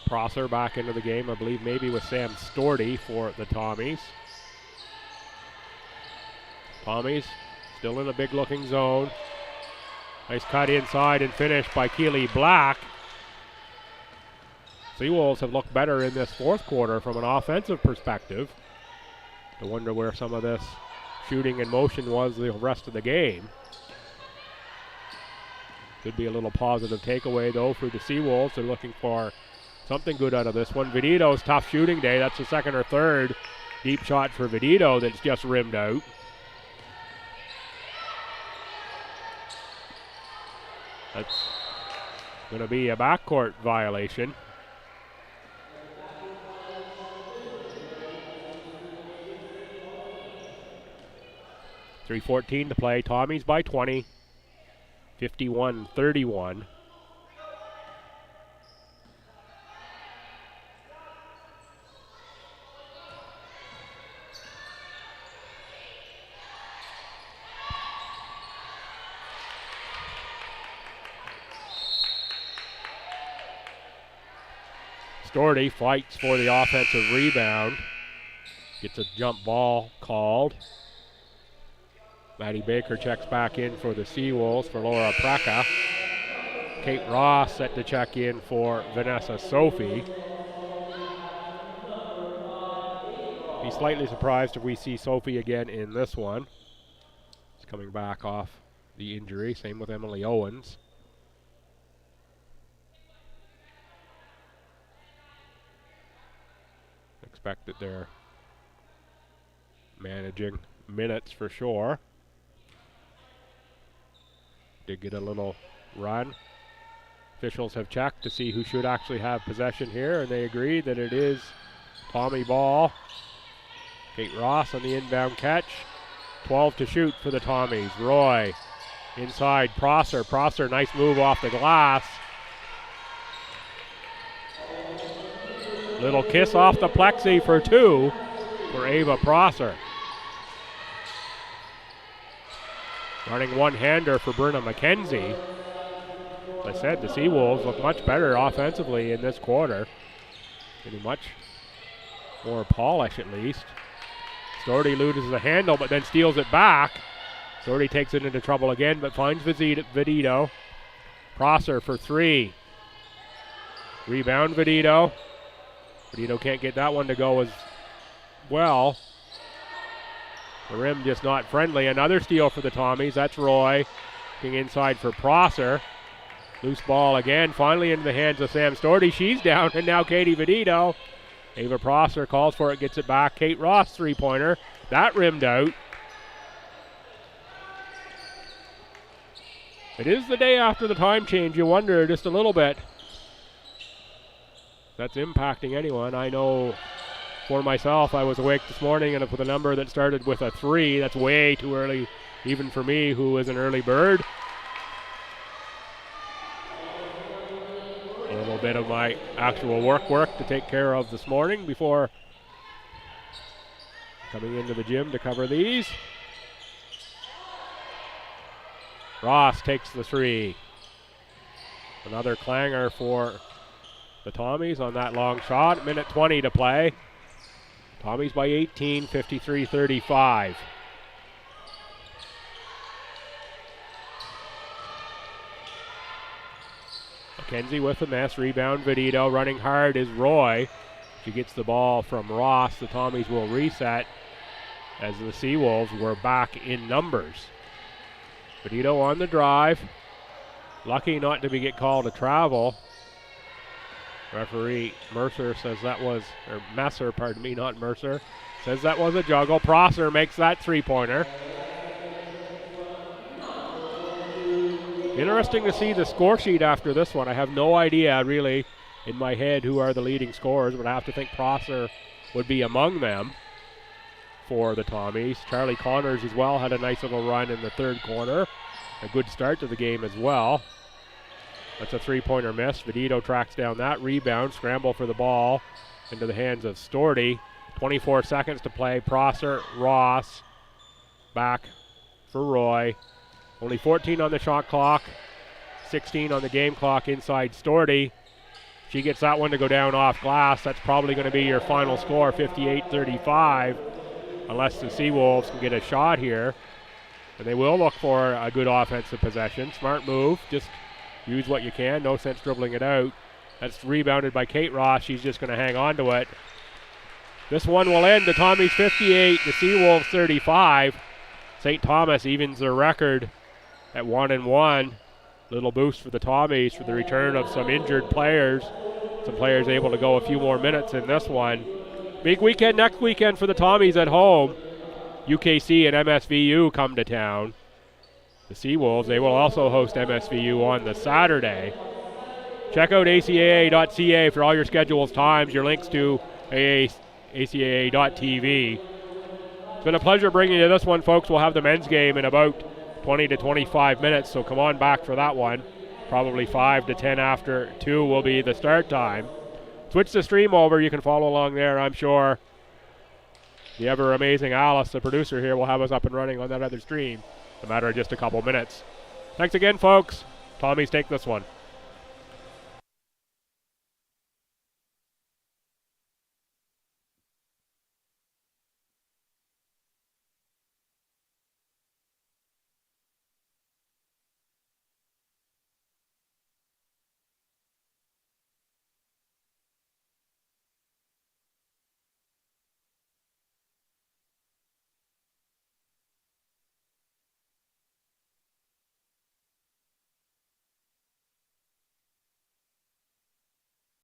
Prosser back into the game, I believe maybe with Sam Storty for the Tommies. Tommies still in a big looking zone. Nice cut inside and finish by Keely Black. Seawolves have looked better in this fourth quarter from an offensive perspective. I wonder where some of this shooting and motion was the rest of the game. Could be a little positive takeaway though for the Seawolves. They're looking for something good out of this one. Vidito's tough shooting day. That's the second or third deep shot for Vidito that's just rimmed out. That's going to be a backcourt violation. 3:14 to play. Tommies by 20. 51-31. Storty fights for the offensive rebound. Gets a jump ball called. Maddie Baker checks back in for the Seawolves for Laura Preka. Kate Ross set to check in for Vanessa Sophie. Be slightly surprised if we see Sophie again in this one. She's coming back off the injury. Same with Emily Owens. Expect that they're managing minutes for sure. Did get a little run. Officials have checked to see who should actually have possession here, and they agree that it is Tommy Ball. Kate Ross on the inbound catch. 12 to shoot for the Tommies. Roy inside Prosser. Prosser, nice move off the glass. Little kiss off the plexi for two for Ava Prosser. Running one-hander for Brenna McKenzie. As I said, the Seawolves look much better offensively in this quarter. Getting much more polish at least. Storty loses the handle but then steals it back. Storty takes it into trouble again but finds Vidito. Prosser for three. Rebound Vidito. Vidito can't get that one to go as well. The rim just not friendly. Another steal for the Tommies. That's Roy. Looking inside for Prosser. Loose ball again. Finally into the hands of Sam Storty. She's down, and now Katie Vidito. Ava Prosser calls for it, gets it back. Kate Ross three-pointer. That rimmed out. It is the day after the time change. You wonder just a little bit. That's impacting anyone. I know for myself, I was awake this morning and with a number that started with a 3. That's way too early, even for me, who is an early bird. A little bit of my actual work to take care of this morning before coming into the gym to cover these. Ross takes the 3. Another clanger for the Tommies on that long shot. Minute 20 to play. Tommies by 18, 53-35. McKenzie with the miss. Rebound Vidito. Running hard is Roy. She gets the ball from Ross. The Tommies will reset as the Seawolves were back in numbers. Vidito on the drive. Lucky not to get called a travel. Referee Mercer says that was, or Messer, pardon me, not Mercer, says that was a juggle. Prosser makes that three-pointer. Interesting to see the score sheet after this one. I have no idea really in my head who are the leading scorers, but I have to think Prosser would be among them for the Tommies. Charlie Connors as well had a nice little run in the third quarter. A good start to the game as well. That's a three-pointer miss. Vidito tracks down that rebound. Scramble for the ball into the hands of Storty. 24 seconds to play. Prosser, Ross, back for Roy. Only 14 on the shot clock. 16 on the game clock inside Storty. She gets that one to go down off glass. That's probably going to be your final score, 58-35, unless the Seawolves can get a shot here. And they will look for a good offensive possession. Smart move. Just use what you can. No sense dribbling it out. That's rebounded by Kate Ross. She's just going to hang on to it. This one will end. The Tommies 58, the Seawolves 35. St. Thomas evens their record at 1-1. Little boost for the Tommies for the return of some injured players. Some players able to go a few more minutes in this one. Big weekend next weekend for the Tommies at home. UKC and MSVU come to town. The Seawolves, they will also host MSVU on the Saturday. Check out ACAA.ca for all your schedules, times, your links to ACAA.tv. It's been a pleasure bringing you this one, folks. We'll have the men's game in about 20 to 25 minutes, so come on back for that one. Probably 5 to 10 after 2 will be the start time. Switch the stream over. You can follow along there. I'm sure the ever-amazing Alice, the producer here, will have us up and running on that other stream in a matter of just a couple minutes. Thanks again, folks. Tommy's take this one.